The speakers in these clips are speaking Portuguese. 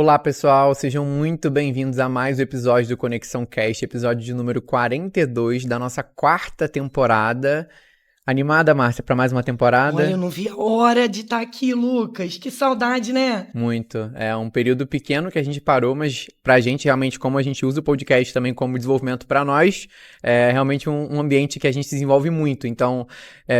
Olá, pessoal, sejam muito bem-vindos a mais um episódio do Conexão Cast, episódio de número 42 da nossa quarta temporada. Animada, Márcia, para mais uma temporada? Olha, eu não vi a hora de estar aqui, Lucas. Que saudade, né? Muito. É um período pequeno que a gente parou, mas pra gente, realmente, como a gente usa o podcast também como desenvolvimento pra nós, é realmente um ambiente que a gente desenvolve muito. Então,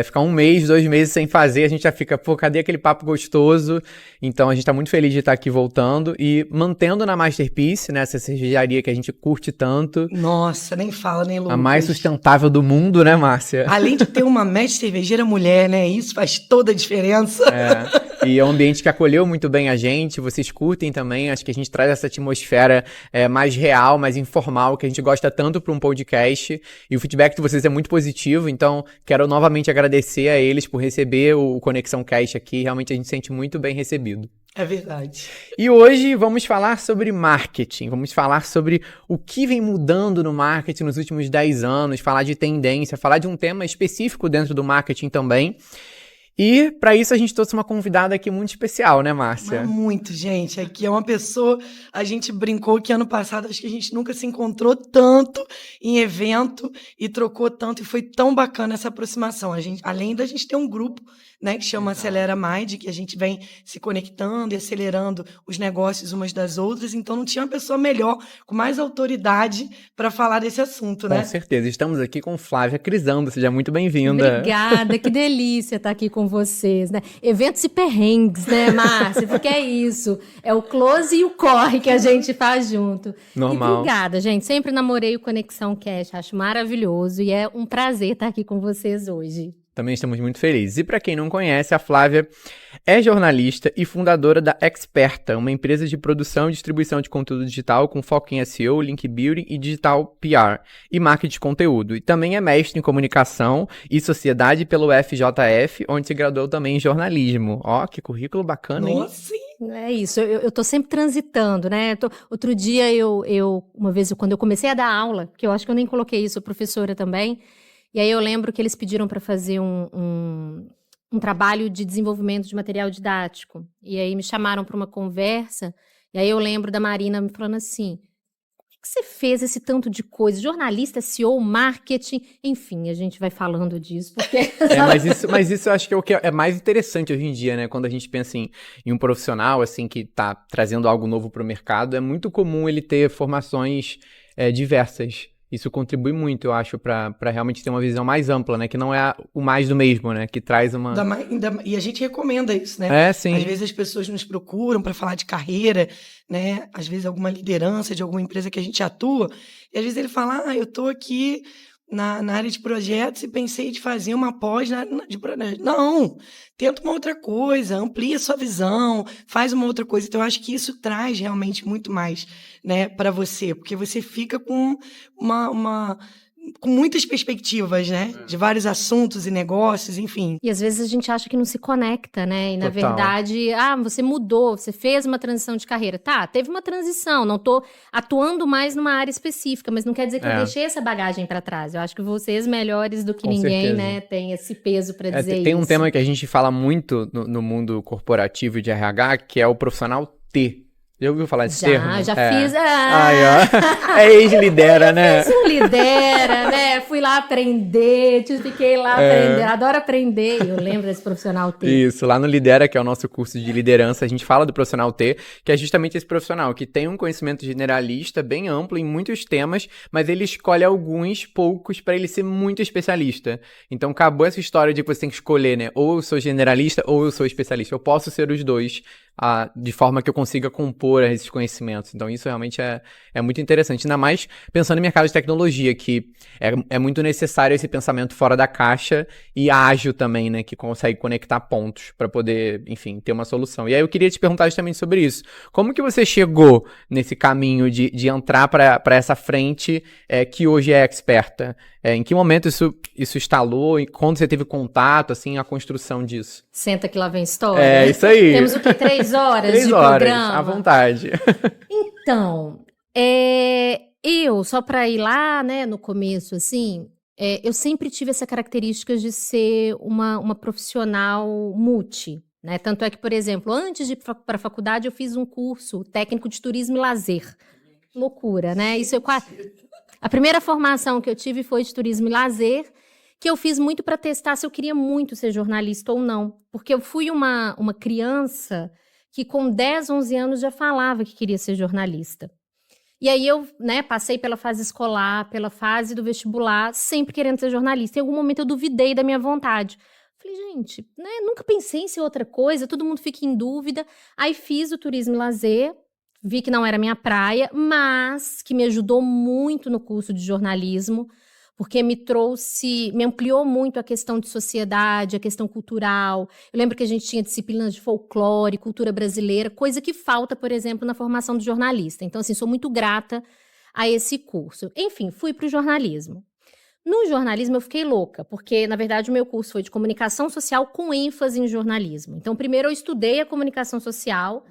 ficar um mês, 2 meses sem fazer, a gente já fica, pô, cadê aquele papo gostoso? Então, a gente tá muito feliz de estar aqui voltando e mantendo na Masterpiece, né, essa cervejaria que a gente curte tanto. Nossa, nem fala, nem Lucas. A mais sustentável do mundo, né, Márcia? Além de ter uma mestre cervejeira mulher, né? Isso faz toda a diferença. E é um ambiente que acolheu muito bem a gente, vocês curtem também, acho que a gente traz essa atmosfera mais real, mais informal, que a gente gosta tanto para um podcast, e o feedback de vocês é muito positivo, então quero novamente agradecer a eles por receber o Conexão Cast aqui, realmente a gente se sente muito bem recebido. É verdade. E hoje vamos falar sobre marketing, vamos falar sobre o que vem mudando no marketing nos últimos 10 anos, falar de tendência, falar de um tema específico dentro do marketing também. E para isso a gente trouxe uma convidada aqui muito especial, né, Márcia? Mas muito, gente. Aqui é uma pessoa, a gente brincou que ano passado acho que a gente nunca se encontrou tanto em evento e trocou tanto, e foi tão bacana essa aproximação. Além da gente ter um grupo, né, que chama Acelera Mind, que a gente vem se conectando e acelerando os negócios umas das outras, então não tinha uma pessoa melhor, com mais autoridade para falar desse assunto, né? Com certeza. Estamos aqui com Flávia Crisando, seja muito bem-vinda. Obrigada, que delícia estar aqui com vocês, né? Eventos e perrengues, né, Márcia? Porque é isso, é o close e o corre que a gente faz junto. Normal. E obrigada, gente. Sempre namorei o Conexão Cast, acho maravilhoso e é um prazer estar aqui com vocês hoje. Também estamos muito felizes. E para quem não conhece, a Flávia é jornalista e fundadora da Experta, uma empresa de produção e distribuição de conteúdo digital com foco em SEO, link building e digital PR e marketing de conteúdo. E também é mestre em comunicação e sociedade pelo FJF, onde se graduou também em jornalismo. Ó, que currículo bacana, hein? Nossa, É isso, eu tô sempre transitando, né? Outro dia, uma vez, quando eu comecei a dar aula, que eu acho que eu nem coloquei isso, professora também, e aí eu lembro que eles pediram para fazer um trabalho de desenvolvimento de material didático. E aí me chamaram para uma conversa, e aí eu lembro da Marina me falando assim, por que você fez esse tanto de coisa? Jornalista, SEO, marketing, enfim, a gente vai falando disso, porque... Mas isso eu acho que é o que é mais interessante hoje em dia, né? Quando a gente pensa em um profissional, assim, que tá trazendo algo novo para o mercado, é muito comum ele ter formações diversas. Isso contribui muito, eu acho, para realmente ter uma visão mais ampla, né? Que não é o mais do mesmo, né? Que traz uma... E a gente recomenda isso, né? É, sim. Às vezes as pessoas nos procuram para falar de carreira, né? Às vezes alguma liderança de alguma empresa que a gente atua, e às vezes ele fala, eu tô aqui na área de projetos e pensei de fazer uma pós na área de projetos. Não, tenta uma outra coisa, amplia sua visão, faz uma outra coisa. Então, eu acho que isso traz realmente muito mais, né, para você, porque você fica com com muitas perspectivas, né? De vários assuntos e negócios, enfim. E às vezes a gente acha que não se conecta, né? E na Total. verdade, você mudou, você fez uma transição de carreira. Tá, teve uma transição, não tô atuando mais numa área específica, mas não quer dizer que eu deixei essa bagagem para trás. Eu acho que vocês, melhores do que Com ninguém, certeza. né, tem esse peso para dizer isso. Tem um tema que a gente fala muito no mundo corporativo e de RH, que é o profissional T. Já ouviu falar desse termo? Já fiz. Ai, ó. É ex-lidera, né? Fiz um lidera, né? Fui lá aprender, fiquei lá aprender. Adoro aprender. Eu lembro desse profissional T. Isso, lá no Lidera, que é o nosso curso de liderança, a gente fala do profissional T, que é justamente esse profissional que tem um conhecimento generalista bem amplo em muitos temas, mas ele escolhe alguns poucos para ele ser muito especialista. Então acabou essa história de que você tem que escolher, né? Ou eu sou generalista ou eu sou especialista. Eu posso ser os dois, de forma que eu consiga compor esses conhecimentos. Então isso realmente é muito interessante, ainda mais pensando em mercado de tecnologia, que é muito necessário esse pensamento fora da caixa e ágil também, né, que consegue conectar pontos para poder, enfim, ter uma solução. E aí eu queria te perguntar justamente sobre isso. Como que você chegou nesse caminho de entrar para essa frente que hoje é Experta? Em que momento isso instalou e quando você teve contato, assim, a construção disso? Senta que lá vem história. É, isso aí. Temos o quê? 3 horas 3 de horas, programa? à vontade. Então, eu, só para ir lá, né, no começo, assim, eu sempre tive essa característica de ser uma profissional multi. né? Tanto é que, por exemplo, antes de ir para a faculdade, eu fiz um curso técnico de turismo e lazer. Loucura, né? A primeira formação que eu tive foi de turismo e lazer, que eu fiz muito para testar se eu queria muito ser jornalista ou não. Porque eu fui uma criança que com 10, 11 anos já falava que queria ser jornalista. E aí eu, né, passei pela fase escolar, pela fase do vestibular, sempre querendo ser jornalista. Em algum momento eu duvidei da minha vontade. Falei, gente, né, nunca pensei em ser outra coisa, todo mundo fica em dúvida. Aí fiz o turismo e lazer, vi que não era minha praia, mas que me ajudou muito no curso de jornalismo, porque me ampliou muito a questão de sociedade, a questão cultural. Eu lembro que a gente tinha disciplinas de folclore, cultura brasileira, coisa que falta, por exemplo, na formação do jornalista. Então, assim, sou muito grata a esse curso. Enfim, fui para o jornalismo. No jornalismo eu fiquei louca, porque, na verdade, o meu curso foi de comunicação social com ênfase em jornalismo. Então, primeiro eu estudei a comunicação social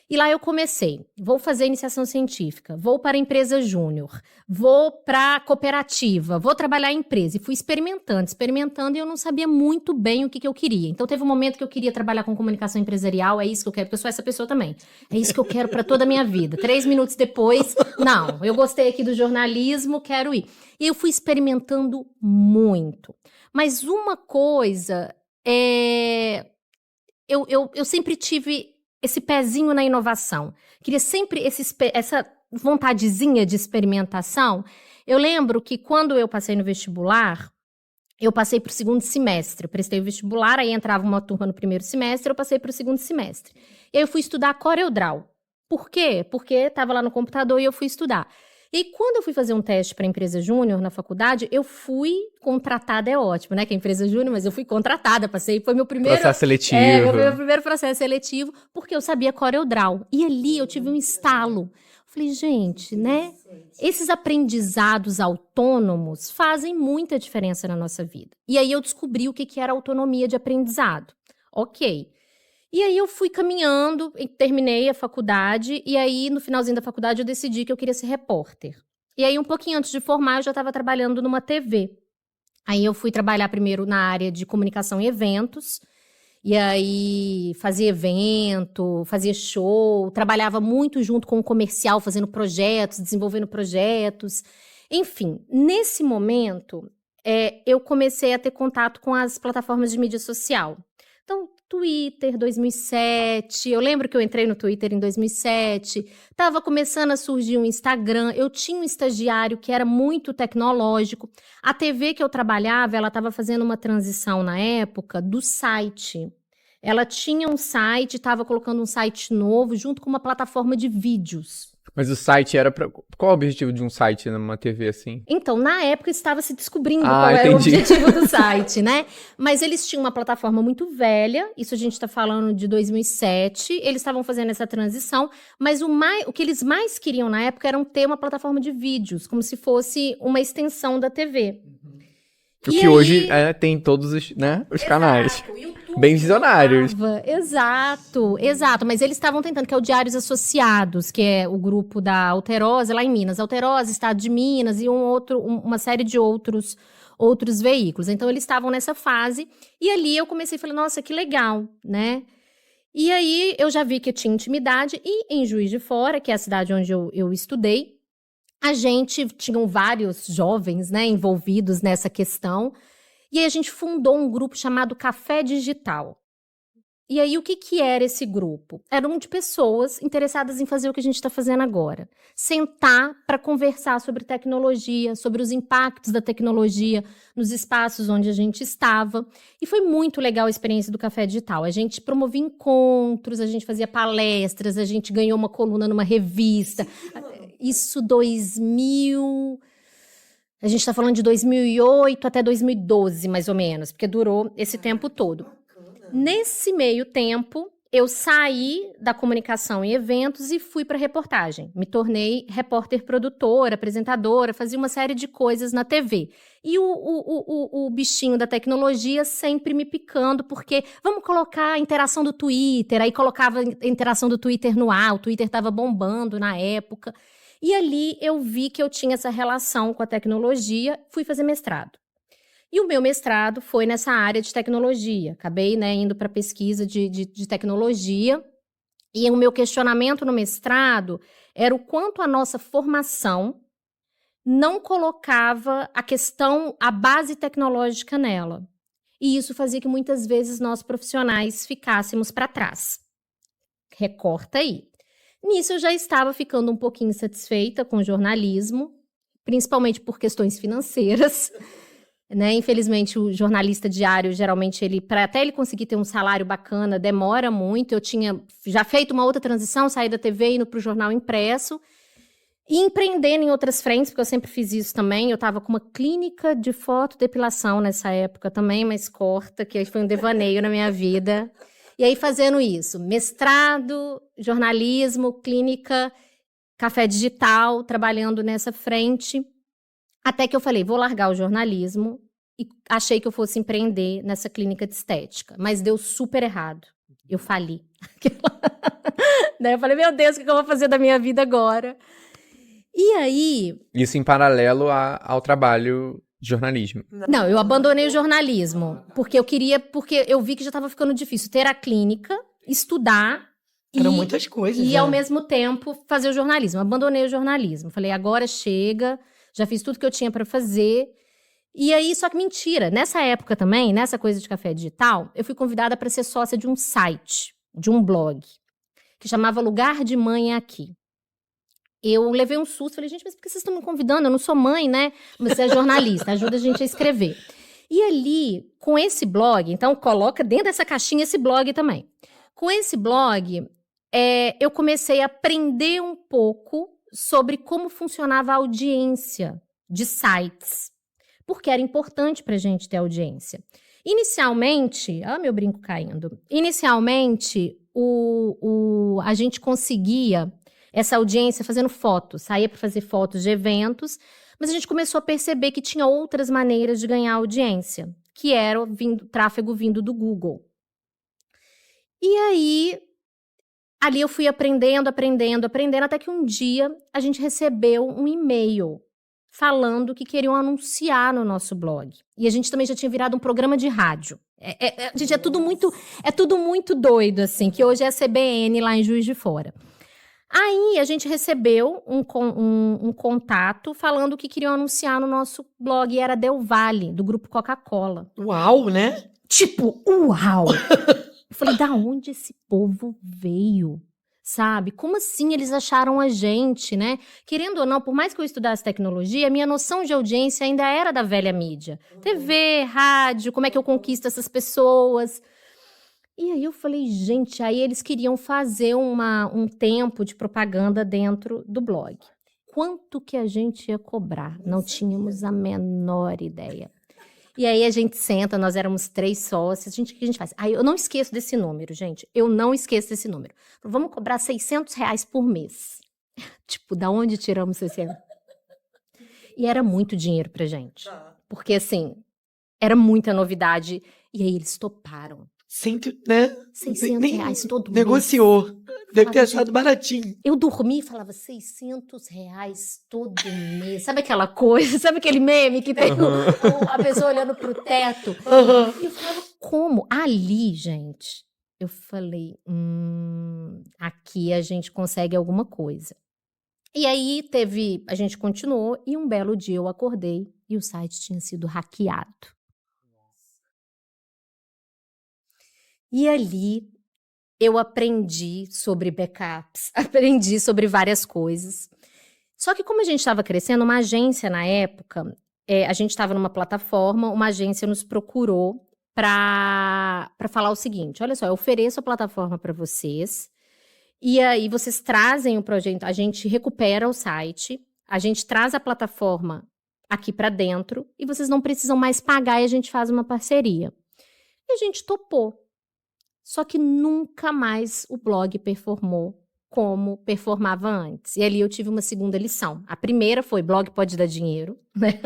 e lá eu comecei. Vou fazer iniciação científica, vou para a empresa júnior, vou para a cooperativa, vou trabalhar em empresa. E fui experimentando e eu não sabia muito bem o que eu queria. Então, teve um momento que eu queria trabalhar com comunicação empresarial, é isso que eu quero, porque eu sou essa pessoa também. É isso que eu quero para toda a minha vida. 3 minutos depois, não, eu gostei aqui do jornalismo, quero ir. E eu fui experimentando muito. Mas uma coisa eu sempre tive esse pezinho na inovação. Queria sempre essa vontadezinha de experimentação. Eu lembro que quando eu passei no vestibular, eu passei para o 2º semestre. Eu prestei o vestibular, aí entrava uma turma no 1º semestre, eu passei para o 2º semestre. E aí eu fui estudar CorelDRAW. Por quê? Porque estava lá no computador e eu fui estudar. E quando eu fui fazer um teste para a empresa júnior na faculdade, eu fui contratada, é ótimo, né? Que é empresa júnior, mas eu fui contratada, foi meu primeiro... Processo seletivo. Meu primeiro processo seletivo, porque eu sabia CorelDRAW. E ali eu tive um estalo. Falei, gente, né? Esses aprendizados autônomos fazem muita diferença na nossa vida. E aí eu descobri o que era autonomia de aprendizado. Ok. E aí eu fui caminhando, terminei a faculdade, e aí no finalzinho da faculdade eu decidi que eu queria ser repórter. E aí um pouquinho antes de formar eu já estava trabalhando numa TV. Aí eu fui trabalhar primeiro na área de comunicação e eventos, e aí fazia evento, fazia show, trabalhava muito junto com o comercial, fazendo projetos, desenvolvendo projetos. Enfim, nesse momento eu comecei a ter contato com as plataformas de mídia social. Então, Twitter, 2007, eu lembro que eu entrei no Twitter em 2007, estava começando a surgir um Instagram, eu tinha um estagiário que era muito tecnológico, a TV que eu trabalhava, ela estava fazendo uma transição na época do site, ela tinha um site, estava colocando um site novo junto com uma plataforma de vídeos. Mas o site era pra... Qual o objetivo de um site numa TV assim? Então, na época estava se descobrindo qual era o objetivo do site, né? Mas eles tinham uma plataforma muito velha, isso a gente está falando de 2007, eles estavam fazendo essa transição, mas o que eles mais queriam na época era ter uma plataforma de vídeos, como se fosse uma extensão da TV. Porque aí, hoje tem todos os, né, os canais. Bem visionários. Exato. Mas eles estavam tentando, que é o Diários Associados, que é o grupo da Alterosa, lá em Minas. Alterosa, Estado de Minas e uma série de outros veículos. Então, eles estavam nessa fase. E ali eu comecei a falar, nossa, que legal, né? E aí, eu já vi que eu tinha intimidade. E em Juiz de Fora, que é a cidade onde eu estudei, tinham vários jovens, né, envolvidos nessa questão. E aí a gente fundou um grupo chamado Café Digital. E aí o que era esse grupo? Eram de pessoas interessadas em fazer o que a gente está fazendo agora. Sentar para conversar sobre tecnologia, sobre os impactos da tecnologia nos espaços onde a gente estava. E foi muito legal a experiência do Café Digital. A gente promovia encontros, a gente fazia palestras, a gente ganhou uma coluna numa revista. Isso 2000... A gente está falando de 2008 até 2012, mais ou menos, porque durou esse tempo todo. Nesse meio tempo, eu saí da comunicação em eventos e fui para reportagem. Me tornei repórter produtora, apresentadora, fazia uma série de coisas na TV. E o bichinho da tecnologia sempre me picando, porque vamos colocar a interação do Twitter, aí colocava a interação do Twitter no ar, o Twitter estava bombando na época. E ali eu vi que eu tinha essa relação com a tecnologia, fui fazer mestrado. E o meu mestrado foi nessa área de tecnologia. Acabei, né, indo para pesquisa de tecnologia. E o meu questionamento no mestrado era o quanto a nossa formação não colocava a base tecnológica nela. E isso fazia que muitas vezes nós profissionais ficássemos para trás. Recorta aí. Nisso eu já estava ficando um pouquinho insatisfeita com o jornalismo, principalmente por questões financeiras. Né? Infelizmente, o jornalista diário, geralmente, até ele conseguir ter um salário bacana, demora muito. Eu tinha já feito uma outra transição, saí da TV, indo para o jornal impresso, e empreendendo em outras frentes, porque eu sempre fiz isso também. Eu estava com uma clínica de fotodepilação nessa época também, mas corta, que foi um devaneio na minha vida. E aí, fazendo isso, mestrado, jornalismo, clínica, café digital, trabalhando nessa frente. Até que eu falei, vou largar o jornalismo e achei que eu fosse empreender nessa clínica de estética. Mas deu super errado. Eu fali. Daí eu falei, meu Deus, o que eu vou fazer da minha vida agora? E aí... Isso em paralelo ao trabalho de jornalismo. Não, eu abandonei o jornalismo. Porque eu vi que já estava ficando difícil ter a clínica, estudar... Eram muitas coisas. E ao mesmo tempo fazer o jornalismo. Abandonei o jornalismo. Falei, agora chega... Já fiz tudo que eu tinha para fazer. E aí, só que mentira. Nessa época também, nessa coisa de café digital, eu fui convidada para ser sócia de um site, de um blog, que chamava Lugar de Mãe Aqui. Eu levei um susto. Falei, gente, mas por que vocês estão me convidando? Eu não sou mãe, né? Você é jornalista, ajuda a gente a escrever. E ali, com esse blog, então coloca dentro dessa caixinha esse blog também. Com esse blog, eu comecei a aprender um pouco sobre como funcionava a audiência de sites, porque era importante para a gente ter audiência. Inicialmente, meu brinco caindo, a gente conseguia essa audiência fazendo fotos, saía para fazer fotos de eventos, mas a gente começou a perceber que tinha outras maneiras de ganhar audiência, que era tráfego vindo do Google. E aí... Ali eu fui aprendendo, até que um dia a gente recebeu um e-mail falando que queriam anunciar no nosso blog. E a gente também já tinha virado um programa de rádio. Gente, é tudo muito doido, assim, que hoje é a CBN lá em Juiz de Fora. Aí a gente recebeu um contato falando que queriam anunciar no nosso blog, e era Del Valle, do grupo Coca-Cola. Uau, né? Tipo, uau! Eu falei, da onde esse povo veio? Sabe? Como assim eles acharam a gente, né? Querendo ou não, por mais que eu estudasse tecnologia, a minha noção de audiência ainda era da velha mídia. TV, rádio, como é que eu conquisto essas pessoas? E aí eu falei, gente, aí eles queriam fazer um tempo de propaganda dentro do blog. Quanto que a gente ia cobrar? Não tínhamos a menor ideia. E aí a gente senta, nós éramos 3 sócios, o que a gente faz? Aí eu não esqueço desse número, gente, eu não esqueço desse número. Vamos cobrar R$600 por mês. Tipo, da onde tiramos 600? E era muito dinheiro pra gente, porque assim, era muita novidade, e aí eles toparam. Né? R$600 todo mês. Negociou. Deve ter achado baratinho. Eu dormi e falava R$600 todo mês. Sabe aquela coisa? Sabe aquele meme que tem a pessoa olhando pro teto? E eu falava, como? Ali, gente, eu falei, aqui a gente consegue alguma coisa. E aí a gente continuou, e um belo dia eu acordei e o site tinha sido hackeado. E ali eu aprendi sobre backups, aprendi sobre várias coisas. Só que como a gente estava crescendo, uma agência na época, a gente estava numa plataforma, uma agência nos procurou para falar o seguinte, olha só, eu ofereço a plataforma para vocês, e aí vocês trazem o projeto, a gente recupera o site, a gente traz a plataforma aqui para dentro, e vocês não precisam mais pagar e a gente faz uma parceria. E a gente topou. Só que nunca mais o blog performou como performava antes. E ali eu tive uma segunda lição. A primeira foi, blog pode dar dinheiro, né?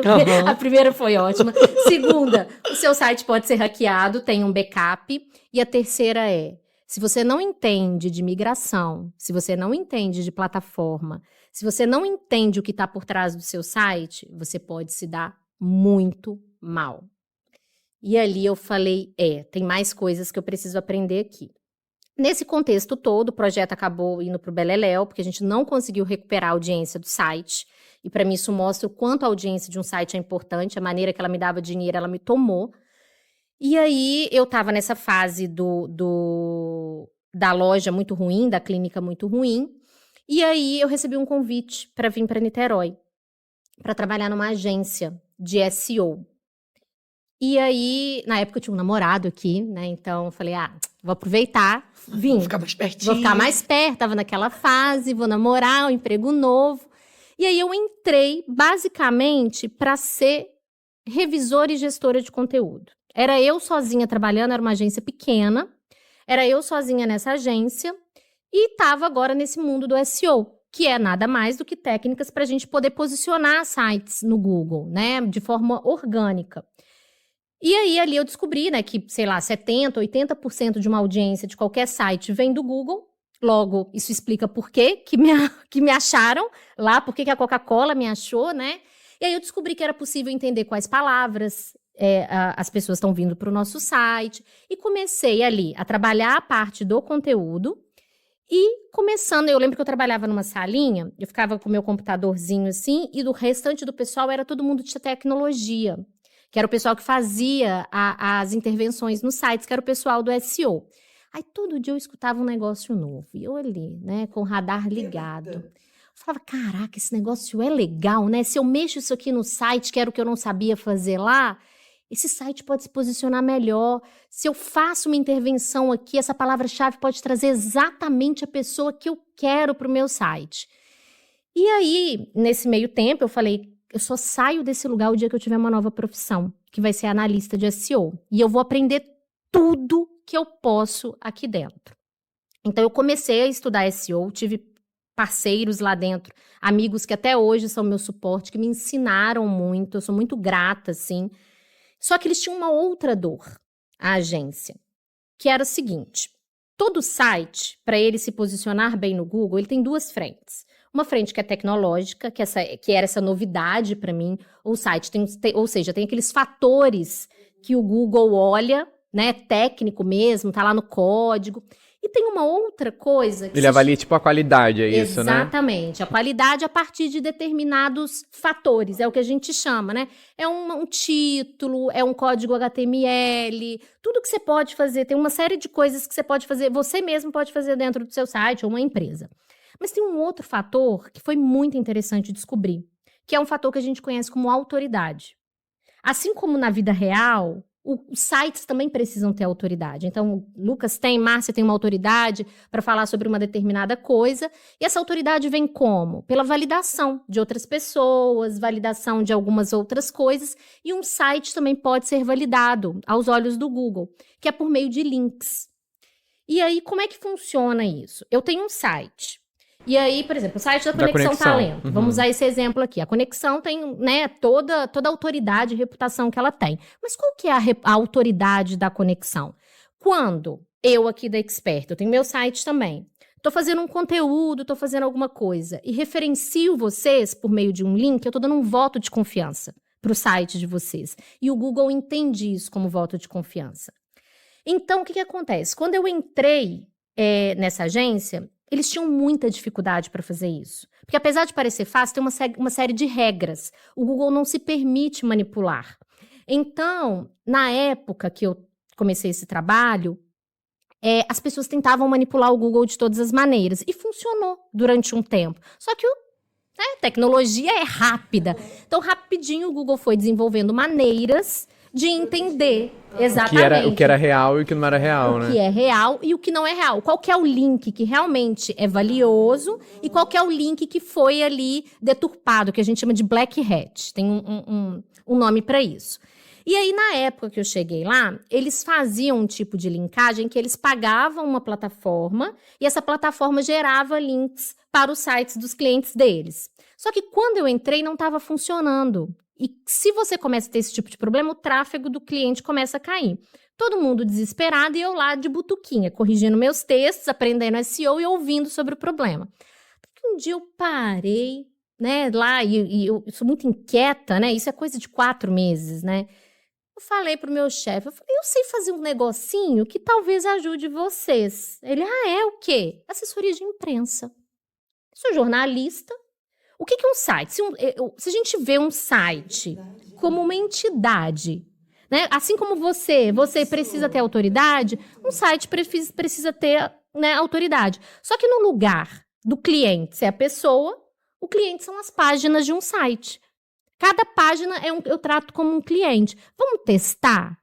A primeira foi ótima. Segunda, o seu site pode ser hackeado, tem um backup. E a terceira se você não entende de migração, se você não entende de plataforma, se você não entende o que está por trás do seu site, você pode se dar muito mal. E ali eu falei, tem mais coisas que eu preciso aprender aqui. Nesse contexto todo, o projeto acabou indo para o beleléu, porque a gente não conseguiu recuperar a audiência do site. E para mim isso mostra o quanto a audiência de um site é importante, a maneira que ela me dava dinheiro, ela me tomou. E aí eu estava nessa fase da loja muito ruim, da clínica muito ruim. E aí eu recebi um convite para vir para Niterói, para trabalhar numa agência de SEO. E aí, na época eu tinha um namorado aqui, né? Então eu falei, vou aproveitar, vim. Vou ficar mais pertinho. Vou ficar mais perto, tava naquela fase, vou namorar, um emprego novo. E aí eu entrei basicamente para ser revisora e gestora de conteúdo. Era eu sozinha trabalhando, era uma agência pequena, era eu sozinha nessa agência e estava agora nesse mundo do SEO, que é nada mais do que técnicas para a gente poder posicionar sites no Google, né, de forma orgânica. E aí ali eu descobri, né, que, 70%, 80% de uma audiência de qualquer site vem do Google. Logo, isso explica por quê que me acharam lá, por que a Coca-Cola me achou, né? E aí eu descobri que era possível entender quais palavras as pessoas estão vindo para o nosso site. E comecei ali a trabalhar a parte do conteúdo. E começando, eu lembro que eu trabalhava numa salinha, eu ficava com o meu computadorzinho assim, e do restante do pessoal era todo mundo de tecnologia, que era o pessoal que fazia as intervenções nos sites, que era o pessoal do SEO. Aí todo dia eu escutava um negócio novo, e eu ali, né, com o radar ligado. Eu falava, caraca, esse negócio é legal, né? Se eu mexo isso aqui no site, que era o que eu não sabia fazer lá, esse site pode se posicionar melhor. Se eu faço uma intervenção aqui, essa palavra-chave pode trazer exatamente a pessoa que eu quero para o meu site. E aí, nesse meio tempo, eu falei, eu só saio desse lugar o dia que eu tiver uma nova profissão, que vai ser analista de SEO. E eu vou aprender tudo que eu posso aqui dentro. Então, eu comecei a estudar SEO, tive parceiros lá dentro, amigos que até hoje são meu suporte, que me ensinaram muito, eu sou muito grata, assim. Só que eles tinham uma outra dor, a agência, que era o seguinte, todo site, para ele se posicionar bem no Google, ele tem duas frentes. Uma frente que é tecnológica, que era essa novidade para mim. O site ou seja, tem aqueles fatores que o Google olha, né, técnico mesmo, tá lá no código. E tem uma outra coisa que ele avalia tipo a qualidade, é isso, né? Exatamente, a qualidade a partir de determinados fatores, é o que a gente chama, né? É um título, é um código HTML, tudo que você pode fazer, tem uma série de coisas que você pode fazer, você mesmo pode fazer dentro do seu site ou uma empresa. Mas tem um outro fator que foi muito interessante descobrir, que é um fator que a gente conhece como autoridade. Assim como na vida real, os sites também precisam ter autoridade. Então, Lucas tem, Márcia tem uma autoridade para falar sobre uma determinada coisa. E essa autoridade vem como? Pela validação de outras pessoas, validação de algumas outras coisas. E um site também pode ser validado aos olhos do Google, que é por meio de links. E aí, como é que funciona isso? Eu tenho um site. E aí, por exemplo, o site da Conexão Talento. Uhum. Vamos usar esse exemplo aqui. A Conexão tem, né, toda a autoridade e reputação que ela tem. Mas qual que é a autoridade da Conexão? Quando eu aqui da Expert, eu tenho meu site também, estou fazendo um conteúdo, estou fazendo alguma coisa e referencio vocês por meio de um link, eu estou dando um voto de confiança para o site de vocês. E o Google entende isso como voto de confiança. Então, o que acontece? Quando eu entrei nessa agência, eles tinham muita dificuldade para fazer isso. Porque apesar de parecer fácil, tem uma série de regras. O Google não se permite manipular. Então, na época que eu comecei esse trabalho, as pessoas tentavam manipular o Google de todas as maneiras. E funcionou durante um tempo. Só que a tecnologia é rápida. Então, rapidinho, o Google foi desenvolvendo maneiras de entender exatamente o que era real e o que não era real, né? O que é real e o que não é real. Qual que é o link que realmente é valioso e qual que é o link que foi ali deturpado, que a gente chama de black hat. Tem um nome para isso. E aí, na época que eu cheguei lá, eles faziam um tipo de linkagem que eles pagavam uma plataforma e essa plataforma gerava links para os sites dos clientes deles. Só que quando eu entrei, não estava funcionando. E se você começa a ter esse tipo de problema, o tráfego do cliente começa a cair. Todo mundo desesperado e eu lá de butuquinha, corrigindo meus textos, aprendendo SEO e ouvindo sobre o problema. Porque um dia eu parei, né, lá, e eu sou muito inquieta, né, isso é coisa de 4 meses, né. Eu Eu falei pro meu chefe, eu falei, eu sei fazer um negocinho que talvez ajude vocês. Ele, é o quê? Assessoria de imprensa. Sou jornalista. O que é um site? Se a gente vê um site como uma entidade, né? Assim como você precisa ter autoridade, um site precisa ter, né, autoridade. Só que no lugar do cliente ser a pessoa, o cliente são as páginas de um site. Cada página eu trato como um cliente. Vamos testar?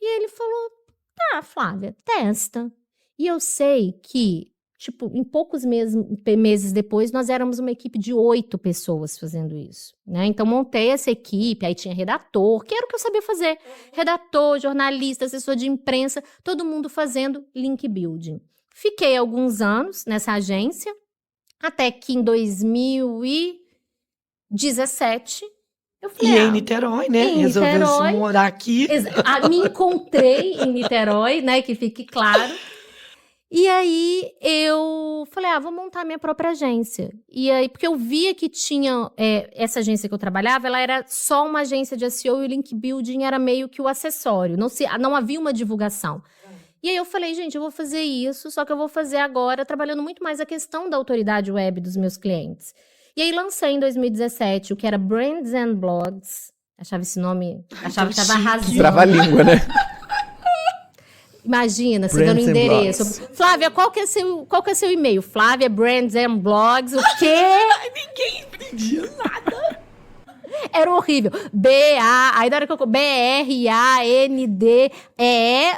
E ele falou, tá, Flávia, testa. E eu sei que, tipo, em poucos meses depois, nós éramos uma equipe de 8 pessoas fazendo isso, né? Então, montei essa equipe, aí tinha redator, que era o que eu sabia fazer. Redator, jornalista, assessor de imprensa, todo mundo fazendo link building. Fiquei alguns anos nessa agência, até que em 2017... eu falei, E em Niterói, né? Resolveu se morar aqui. Me encontrei em Niterói, né? Que fique claro. E aí eu falei, vou montar minha própria agência. E aí, porque eu via que tinha essa agência que eu trabalhava, ela era só uma agência de SEO e o link building era meio que o acessório. Não havia uma divulgação. E aí eu falei, gente, eu vou fazer isso, só que eu vou fazer agora trabalhando muito mais a questão da autoridade web dos meus clientes. E aí lancei em 2017 o que era Brands and Blogs. Achava esse nome, achava que estava arrasando. Trava a língua, né? Imagina, você dando endereço. Flávia, qual que é seu e-mail? Flávia, Brands and Blogs, o quê? Ninguém entendia nada. Era horrível. Aí na hora que eu... B-R-A-N-D-E-E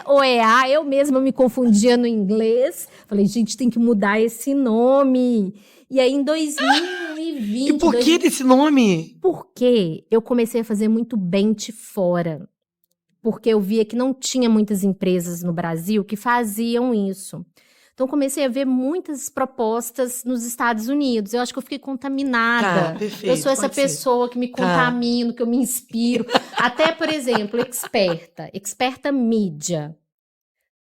ou E-A, eu mesma me confundia no inglês. Falei, gente, tem que mudar esse nome. E aí, em 2020... E por que desse nome? Porque eu comecei a fazer muito bench fora. Porque eu via que não tinha muitas empresas no Brasil que faziam isso. Então, comecei a ver muitas propostas nos Estados Unidos. Eu acho que eu fiquei contaminada. Tá, perfeito, eu sou essa pessoa que me contamino, que eu me inspiro. Até, por exemplo, Experta Mídia.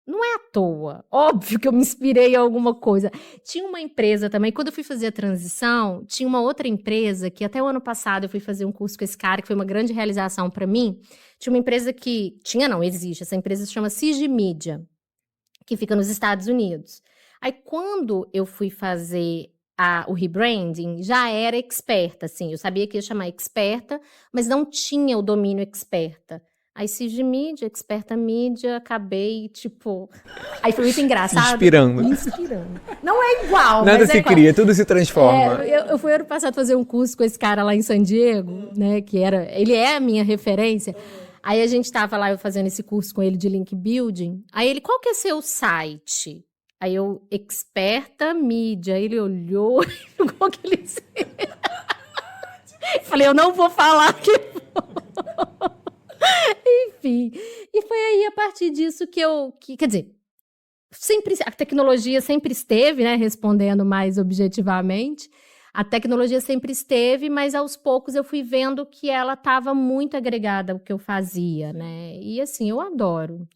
Não é à toa. Óbvio que eu me inspirei em alguma coisa. Tinha uma empresa também, quando eu fui fazer a transição, tinha uma outra empresa que até o ano passado eu fui fazer um curso com esse cara, que foi uma grande realização para mim. Tinha uma empresa existe. Essa empresa se chama CIG Media, que fica nos Estados Unidos. Aí, quando eu fui fazer o rebranding, já era Experta, assim. Eu sabia que ia chamar Experta, mas não tinha o domínio Experta. Aí, CIG Media, Experta Mídia, acabei, tipo... Aí foi muito engraçado. Inspirando. Não é igual, Nada mas se cria, tudo se transforma. Eu fui ano passado fazer um curso com esse cara lá em San Diego, né? Ele é a minha referência. Aí a gente tava lá, eu fazendo esse curso com ele de link building. Aí ele, qual que é seu site? Aí eu, Experta Mídia. Aí ele olhou e ficou aquele... Falei, eu não vou falar que... Enfim, e foi aí a partir disso quer dizer, a tecnologia sempre esteve, né, respondendo mais objetivamente, a tecnologia sempre esteve, mas aos poucos eu fui vendo que ela estava muito agregada ao que eu fazia, né, e assim, eu adoro.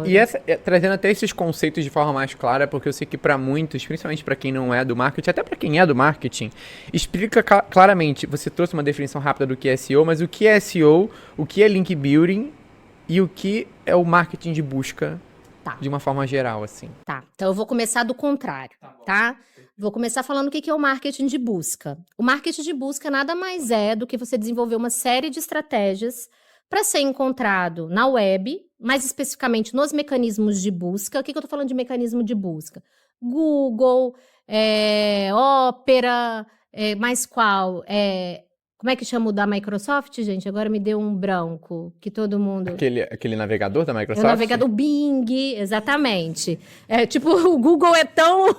E trazendo até esses conceitos de forma mais clara, porque eu sei que para muitos, principalmente para quem não é do marketing, até para quem é do marketing, explica claramente, você trouxe uma definição rápida do que é SEO, mas o que é SEO, o que é link building e o que é o marketing de busca, de uma forma geral, assim. Tá, então eu vou começar do contrário, tá? Vou começar falando o que é o marketing de busca. O marketing de busca nada mais é do que você desenvolver uma série de estratégias para ser encontrado na web, mais especificamente nos mecanismos de busca. O que eu tô falando de mecanismo de busca? Google, Opera, mais qual? Como é que chama o da Microsoft, gente? Agora me deu um branco, que todo mundo... Aquele navegador da Microsoft? O navegador Bing, exatamente. Tipo, o Google é tão...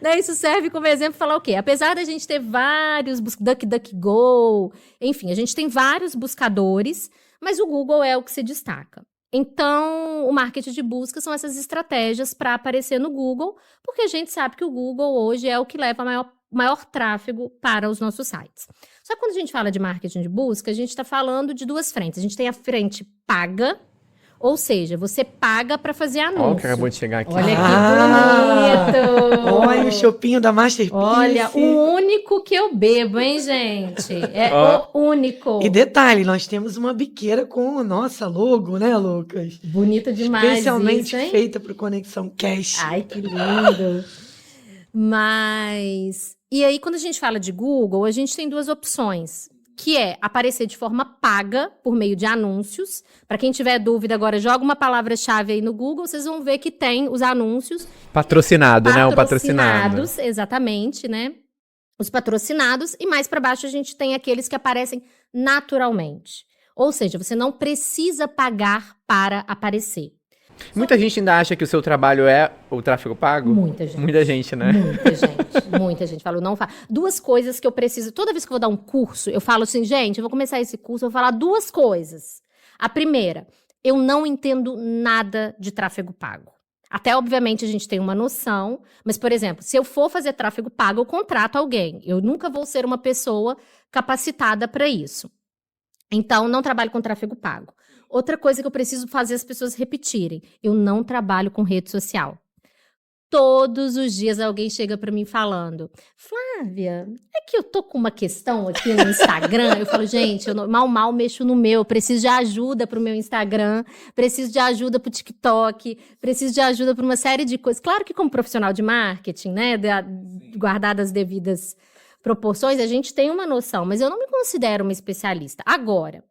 né? Isso serve como exemplo para falar o quê? Apesar da gente ter vários... DuckDuckGo, enfim, a gente tem vários buscadores, mas o Google é o que se destaca. Então, o marketing de busca são essas estratégias para aparecer no Google, porque a gente sabe que o Google hoje é o que leva a maior tráfego para os nossos sites. Só que quando a gente fala de marketing de busca, a gente está falando de duas frentes. A gente tem a frente paga, Ou seja, você paga para fazer anúncio. Olha o que acabou de chegar aqui. Olha que bonito! Olha o chopinho da Masterpiece. Olha, o único que eu bebo, hein, gente? É o único. E detalhe, nós temos uma biqueira com o nosso logo, né, Lucas? Bonito demais Especialmente isso, hein? feita para o Conexão Cash. Ai, que lindo! Mas... E aí, quando a gente fala de Google, a gente tem duas opções, que é aparecer de forma paga, por meio de anúncios. Para quem tiver dúvida agora, joga uma palavra-chave aí no Google, vocês vão ver que tem os anúncios. Patrocinado, né? O patrocinado. Patrocinados, exatamente, né? Os patrocinados. E mais para baixo a gente tem aqueles que aparecem naturalmente. Ou seja, você não precisa pagar para aparecer. Muita gente ainda acha que o seu trabalho é o tráfego pago? Muita gente. Muita gente, né? Muita gente falou, não faz. Duas coisas que eu preciso, toda vez que eu vou dar um curso, eu falo assim, gente, eu vou começar esse curso, eu vou falar duas coisas. A primeira, eu não entendo nada de tráfego pago. Até, obviamente, a gente tem uma noção, mas, por exemplo, se eu for fazer tráfego pago, eu contrato alguém. Eu nunca vou ser uma pessoa capacitada para isso. Então, não trabalho com tráfego pago. Outra coisa que eu preciso fazer as pessoas repetirem, eu não trabalho com rede social. Todos os dias alguém chega para mim falando, Flávia, é que eu tô com uma questão aqui no Instagram. Eu falo, gente, eu mal mexo no meu, preciso de ajuda pro meu Instagram, preciso de ajuda pro TikTok, preciso de ajuda para uma série de coisas. Claro que como profissional de marketing, né, guardadas as devidas proporções, a gente tem uma noção, mas eu não me considero uma especialista. Agora,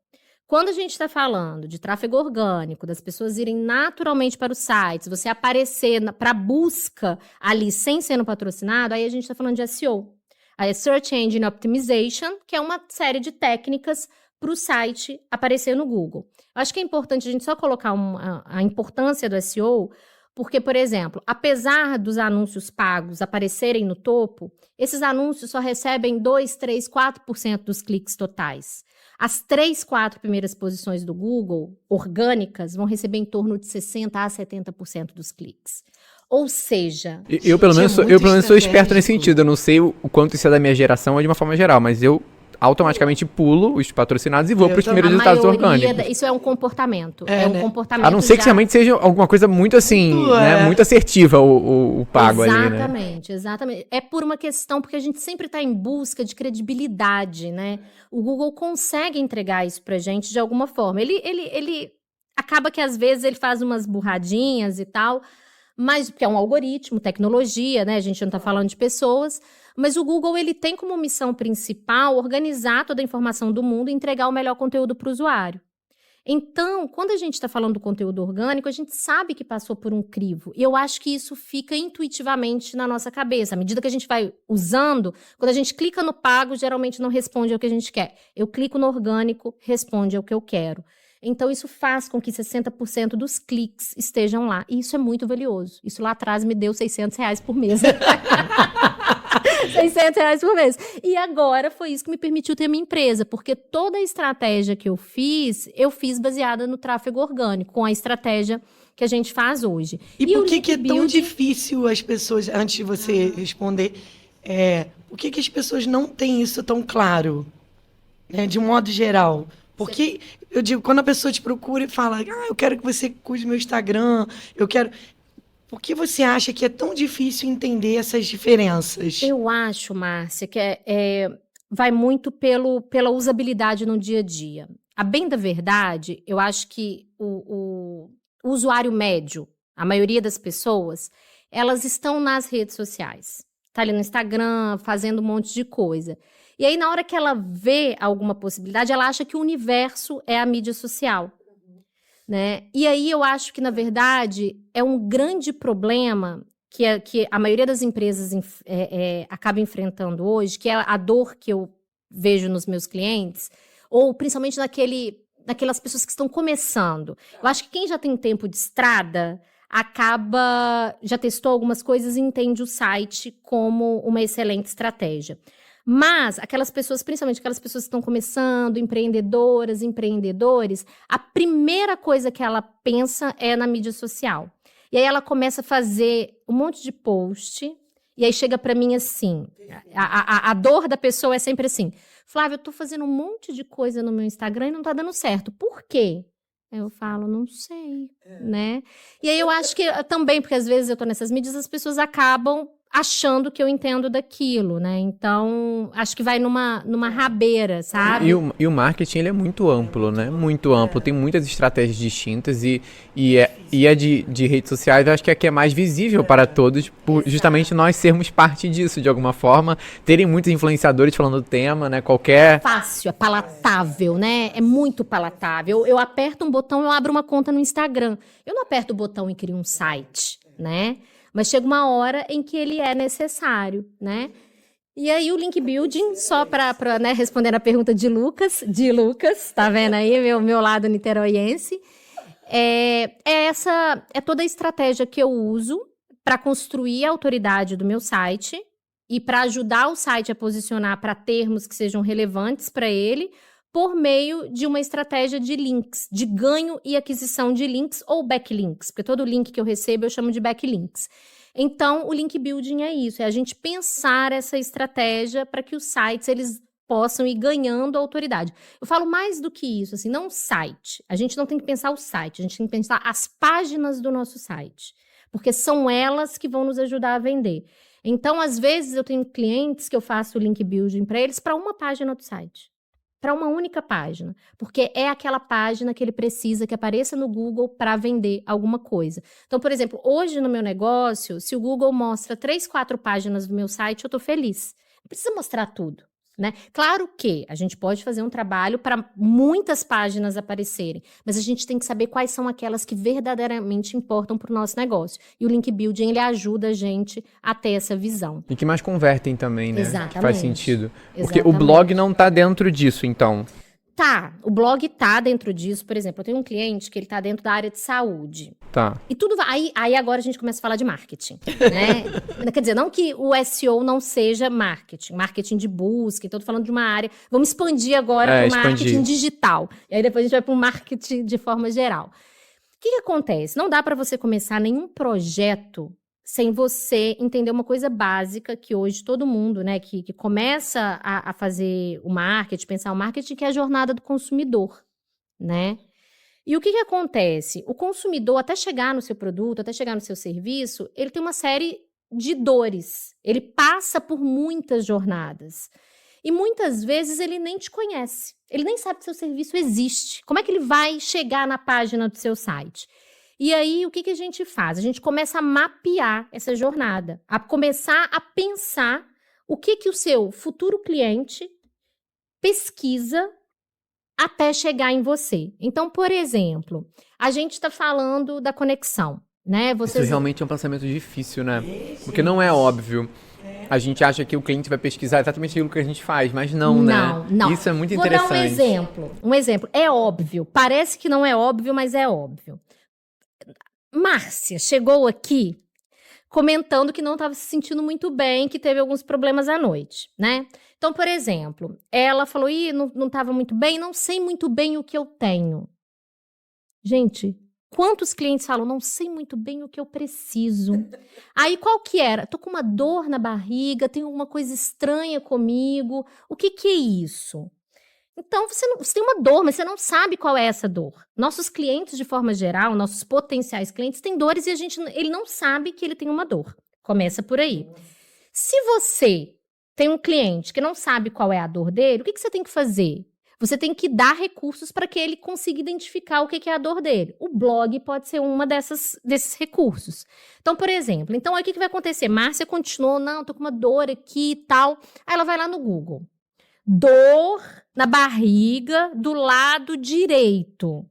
quando a gente está falando de tráfego orgânico, das pessoas irem naturalmente para os sites, você aparecer para busca ali sem ser no patrocinado, aí a gente está falando de SEO. A Search Engine Optimization, que é uma série de técnicas para o site aparecer no Google. Eu acho que é importante a gente só colocar a importância do SEO, porque, por exemplo, apesar dos anúncios pagos aparecerem no topo, esses anúncios só recebem 2, 3, 4% dos cliques totais. As 3, 4 primeiras posições do Google, orgânicas, vão receber em torno de 60% a 70% dos cliques. Ou seja... Eu pelo menos sou esperto nesse sentido. Eu não sei o quanto isso é da minha geração ou de uma forma geral, mas eu automaticamente pulo os patrocinados e vou para os primeiros resultados orgânicos. Isso é um comportamento. Né? Comportamento. A não ser que realmente seja alguma coisa muito assim, né? Muito assertiva o pago ali, né? Exatamente. É por uma questão, porque a gente sempre está em busca de credibilidade, né? O Google consegue entregar isso pra gente de alguma forma. Ele acaba que às vezes ele faz umas burradinhas e tal, mas porque é um algoritmo, tecnologia, né? A gente não está falando de pessoas. Mas o Google, ele tem como missão principal organizar toda a informação do mundo e entregar o melhor conteúdo para o usuário. Então, quando a gente está falando do conteúdo orgânico, a gente sabe que passou por um crivo. E eu acho que isso fica intuitivamente na nossa cabeça. À medida que a gente vai usando, quando a gente clica no pago, geralmente não responde ao que a gente quer. Eu clico no orgânico, responde ao que eu quero. Então, isso faz com que 60% dos cliques estejam lá. E isso é muito valioso. Isso lá atrás me deu R$600 por mês. R$600 por mês. E agora foi isso que me permitiu ter minha empresa, porque toda a estratégia que eu fiz baseada no tráfego orgânico, com a estratégia que a gente faz hoje. E por que é tão difícil as pessoas, antes de você responder, por que as pessoas não têm isso tão claro, né, de um modo geral? Porque, eu digo, quando a pessoa te procura e fala, eu quero que você cuide do meu Instagram, eu quero... Por que você acha que é tão difícil entender essas diferenças? Eu acho, Márcia, que vai muito pela usabilidade no dia a dia. A bem da verdade, eu acho que o usuário médio, a maioria das pessoas, elas estão nas redes sociais. Está ali no Instagram, fazendo um monte de coisa. E aí, na hora que ela vê alguma possibilidade, ela acha que o universo é a mídia social. Né? E aí eu acho que, na verdade, é um grande problema que a maioria das empresas acaba enfrentando hoje, que é a dor que eu vejo nos meus clientes, ou principalmente naquelas pessoas que estão começando. Eu acho que quem já tem tempo de estrada já testou algumas coisas e entende o site como uma excelente estratégia. Mas aquelas pessoas, principalmente aquelas pessoas que estão começando, empreendedoras, empreendedores, a primeira coisa que ela pensa é na mídia social. E aí ela começa a fazer um monte de post, e aí chega para mim assim, a dor da pessoa é sempre assim, Flávia, eu tô fazendo um monte de coisa no meu Instagram e não tá dando certo. Por quê? Eu falo, não sei, né? E aí eu acho que também, porque às vezes eu tô nessas mídias, as pessoas acabam achando que eu entendo daquilo, né? Então, acho que vai numa rabeira, sabe? E o marketing, ele é muito amplo, né? Muito amplo. Tem muitas estratégias distintas e a de redes sociais, eu acho que é a que é mais visível para todos, por justamente nós sermos parte disso, de alguma forma. Terem muitos influenciadores falando do tema, né? É fácil, é palatável, né? É muito palatável. Eu aperto um botão, eu abro uma conta no Instagram. Eu não aperto o botão e crio um site, né? Mas chega uma hora em que ele é necessário, né? E aí o link building, só para né, responder a pergunta de Lucas, tá vendo aí meu lado niteroiense, é toda a estratégia que eu uso para construir a autoridade do meu site e para ajudar o site a posicionar para termos que sejam relevantes para ele, por meio de uma estratégia de links, de ganho e aquisição de links ou backlinks, porque todo link que eu recebo eu chamo de backlinks. Então, o link building é isso, é a gente pensar essa estratégia para que os sites eles possam ir ganhando autoridade. Eu falo mais do que isso, assim, não o site. A gente não tem que pensar o site, a gente tem que pensar as páginas do nosso site, porque são elas que vão nos ajudar a vender. Então, às vezes, eu tenho clientes que eu faço o link building para eles para uma página do site. Para uma única página, porque é aquela página que ele precisa que apareça no Google para vender alguma coisa. Então, por exemplo, hoje no meu negócio, se o Google mostra 3, 4 páginas do meu site, eu estou feliz. Não precisa mostrar tudo, né? Claro que a gente pode fazer um trabalho para muitas páginas aparecerem, mas a gente tem que saber quais são aquelas que verdadeiramente importam para o nosso negócio. E o link building, ele ajuda a gente a ter essa visão. E que mais convertem também, né? Exatamente. Que faz sentido. Porque Exatamente. o blog não tá dentro disso, então. Tá, o blog tá dentro disso. Por exemplo, eu tenho um cliente que ele tá dentro da área de saúde. Tá. E tudo vai... Aí agora a gente começa a falar de marketing, né? Quer dizer, não que o SEO não seja marketing de busca, então eu tô falando de uma área... Vamos expandir agora para o marketing digital. E aí depois a gente vai para o marketing de forma geral. O que acontece? Não dá para você começar nenhum projeto sem você entender uma coisa básica que hoje todo mundo, né, que começa a fazer o marketing, pensar o marketing, que é a jornada do consumidor, né? E o que acontece? O consumidor, até chegar no seu produto, até chegar no seu serviço, ele tem uma série de dores. Ele passa por muitas jornadas. E muitas vezes ele nem te conhece. Ele nem sabe que seu serviço existe. Como é que ele vai chegar na página do seu site? E aí, o que a gente faz? A gente começa a mapear essa jornada, a começar a pensar o que o seu futuro cliente pesquisa até chegar em você. Então, por exemplo, a gente está falando da conexão, né? Isso realmente é um pensamento difícil, né? Porque não é óbvio. A gente acha que o cliente vai pesquisar exatamente aquilo que a gente faz, mas não, né? Não. Isso é muito interessante. Vou dar um exemplo. É óbvio. Parece que não é óbvio, mas é óbvio. Márcia chegou aqui comentando que não estava se sentindo muito bem, que teve alguns problemas à noite, né? Então, por exemplo, ela falou, não estava muito bem, não sei muito bem o que eu tenho. Gente, quantos clientes falam, não sei muito bem o que eu preciso? Aí, qual que era? Tô com uma dor na barriga, tem alguma coisa estranha comigo, o que é isso? Então, você tem uma dor, mas você não sabe qual é essa dor. Nossos clientes, de forma geral, nossos potenciais clientes têm dores e ele não sabe que ele tem uma dor. Começa por aí. Se você tem um cliente que não sabe qual é a dor dele, o que você tem que fazer? Você tem que dar recursos para que ele consiga identificar o que é a dor dele. O blog pode ser uma desses recursos. Então, por exemplo, aí o que vai acontecer? Márcia continuou, tô com uma dor aqui e tal. Aí ela vai lá no Google. Dor na barriga do lado direito.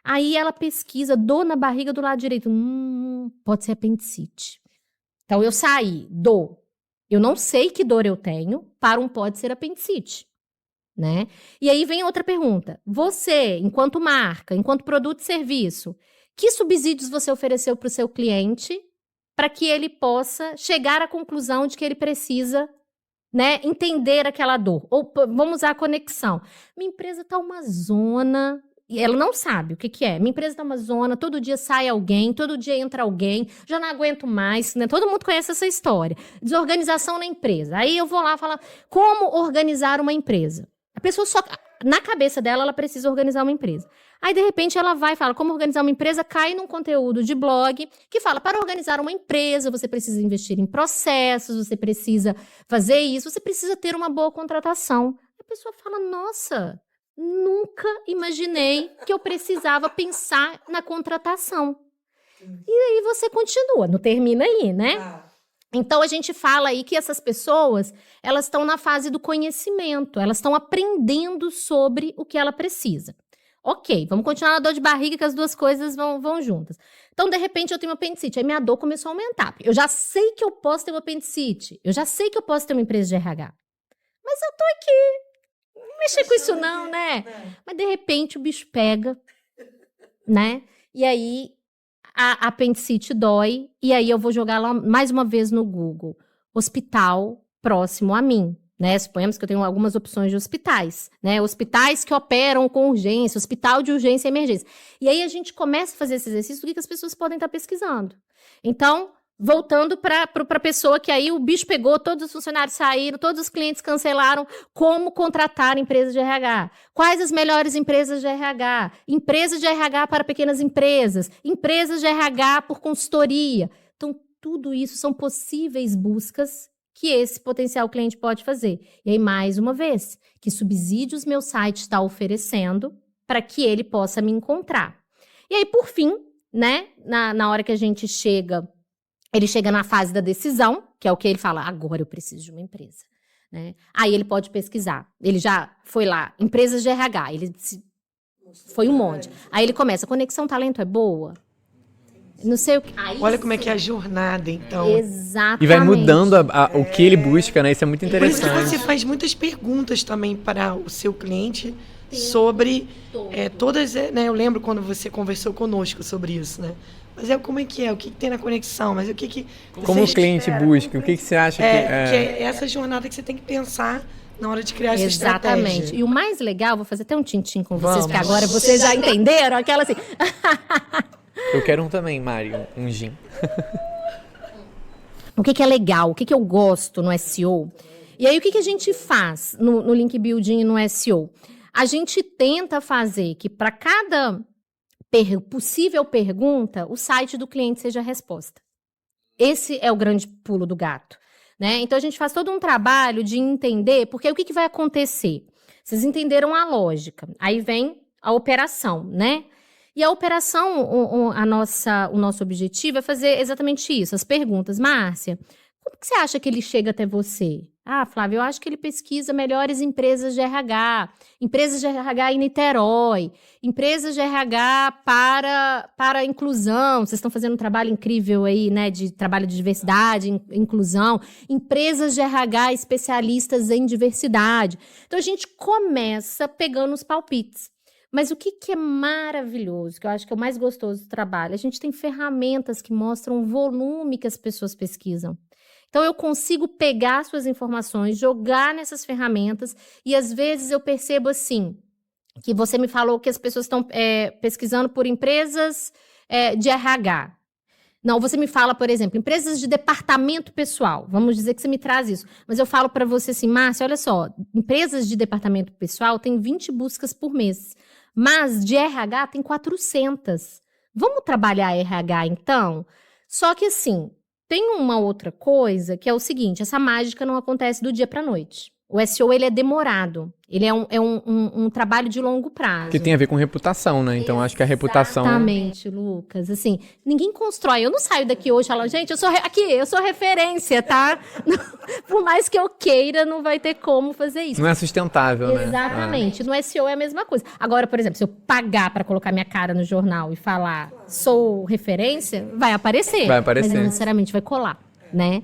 Aí ela pesquisa dor na barriga do lado direito. Pode ser apendicite. Então eu saí do eu não sei que dor eu tenho para pode ser apendicite, né? E aí vem outra pergunta. Você, enquanto marca, enquanto produto e serviço, que subsídios você ofereceu para o seu cliente para que ele possa chegar à conclusão de que ele precisa, né, entender aquela dor? Ou vamos usar a conexão. Minha empresa está uma zona, e ela não sabe o que é. Minha empresa está uma zona, todo dia sai alguém, todo dia entra alguém, já não aguento mais, né? Todo mundo conhece essa história. Desorganização na empresa. Aí eu vou lá falar como organizar uma empresa. A pessoa só, na cabeça dela, ela precisa organizar uma empresa. Aí, de repente, ela vai e fala como organizar uma empresa, cai num conteúdo de blog que fala, para organizar uma empresa, você precisa investir em processos, você precisa fazer isso, você precisa ter uma boa contratação. A pessoa fala, nossa, nunca imaginei que eu precisava pensar na contratação. E aí você continua, não termina aí, né? Então, a gente fala aí que essas pessoas, elas estão na fase do conhecimento, elas estão aprendendo sobre o que ela precisa. Ok, vamos continuar na dor de barriga, que as duas coisas vão juntas. Então, de repente, eu tenho uma apendicite, aí minha dor começou a aumentar. Eu já sei que eu posso ter uma apendicite, eu já sei que eu posso ter uma empresa de RH. Mas eu tô aqui, não mexer com isso não, né? Mas, de repente, o bicho pega, né? E aí, a apendicite dói, e aí eu vou jogar lá mais uma vez no Google. Hospital próximo a mim, né? Suponhamos que eu tenho algumas opções de hospitais, né? Hospitais que operam com urgência, hospital de urgência e emergência. E aí a gente começa a fazer esse exercício do que as pessoas podem estar pesquisando. Então, voltando para a pessoa que aí o bicho pegou, todos os funcionários saíram, todos os clientes cancelaram, como contratar empresas de RH? Quais as melhores empresas de RH? Empresas de RH para pequenas empresas, empresas de RH por consultoria. Então, tudo isso são possíveis buscas que esse potencial cliente pode fazer. E aí, mais uma vez, que subsídios meu site está oferecendo para que ele possa me encontrar. E aí, por fim, né, na hora que a gente chega... Ele chega na fase da decisão, que é o que ele fala, agora eu preciso de uma empresa. Né? Aí ele pode pesquisar. Ele já foi lá, empresas de RH, foi um monte. Aí ele começa, conexão talento é boa? Não sei o que. Olha como é que é a jornada, então. Exatamente. E vai mudando o que ele busca, né? Isso é muito interessante. Por isso que você faz muitas perguntas também para o seu cliente sobre todas, né? Eu lembro quando você conversou conosco sobre isso, né? Mas como é que é? O que tem na conexão? Mas o que como o cliente busca? O que você acha que é essa jornada que você tem que pensar na hora de criar essa estratégia. Exatamente. E o mais legal, vou fazer até um tintim com vocês, porque agora vocês já entenderam aquela assim... Eu quero um também, Mário, um gin. O que é legal? O que eu gosto no SEO? E aí, o que a gente faz no link building e no SEO? A gente tenta fazer que para cada possível pergunta, o site do cliente seja a resposta. Esse é o grande pulo do gato. Né? Então, a gente faz todo um trabalho de entender, porque o que vai acontecer? Vocês entenderam a lógica. Aí vem a operação, né? E a operação, o nosso objetivo é fazer exatamente isso. As perguntas. Márcia, como que você acha que ele chega até você? Ah, Flávia, eu acho que ele pesquisa melhores empresas de RH em Niterói, empresas de RH para inclusão. Vocês estão fazendo um trabalho incrível aí, né, de trabalho de diversidade, inclusão, empresas de RH especialistas em diversidade. Então, a gente começa pegando os palpites. Mas o que é maravilhoso, que eu acho que é o mais gostoso do trabalho, a gente tem ferramentas que mostram o volume que as pessoas pesquisam. Então, eu consigo pegar suas informações, jogar nessas ferramentas e, às vezes, eu percebo assim, que você me falou que as pessoas estão pesquisando por empresas de RH. Não, você me fala, por exemplo, empresas de departamento pessoal. Vamos dizer que você me traz isso. Mas eu falo para você assim, Márcia, olha só, empresas de departamento pessoal têm 20 buscas por mês, mas de RH tem 400. Vamos trabalhar RH, então? Só que, assim... Tem uma outra coisa que é o seguinte, essa mágica não acontece do dia para a noite. O SEO, ele é demorado. Ele é um trabalho de longo prazo. Que tem a ver com reputação, né? Então, acho que a reputação... Exatamente, Lucas. Assim, ninguém constrói. Eu não saio daqui hoje falando, gente, eu sou referência, tá? Por mais que eu queira, não vai ter como fazer isso. Não é sustentável, né? Exatamente. No SEO é a mesma coisa. Agora, por exemplo, se eu pagar para colocar minha cara no jornal e falar sou referência, vai aparecer. Vai aparecer. Mas não necessariamente vai colar. Né?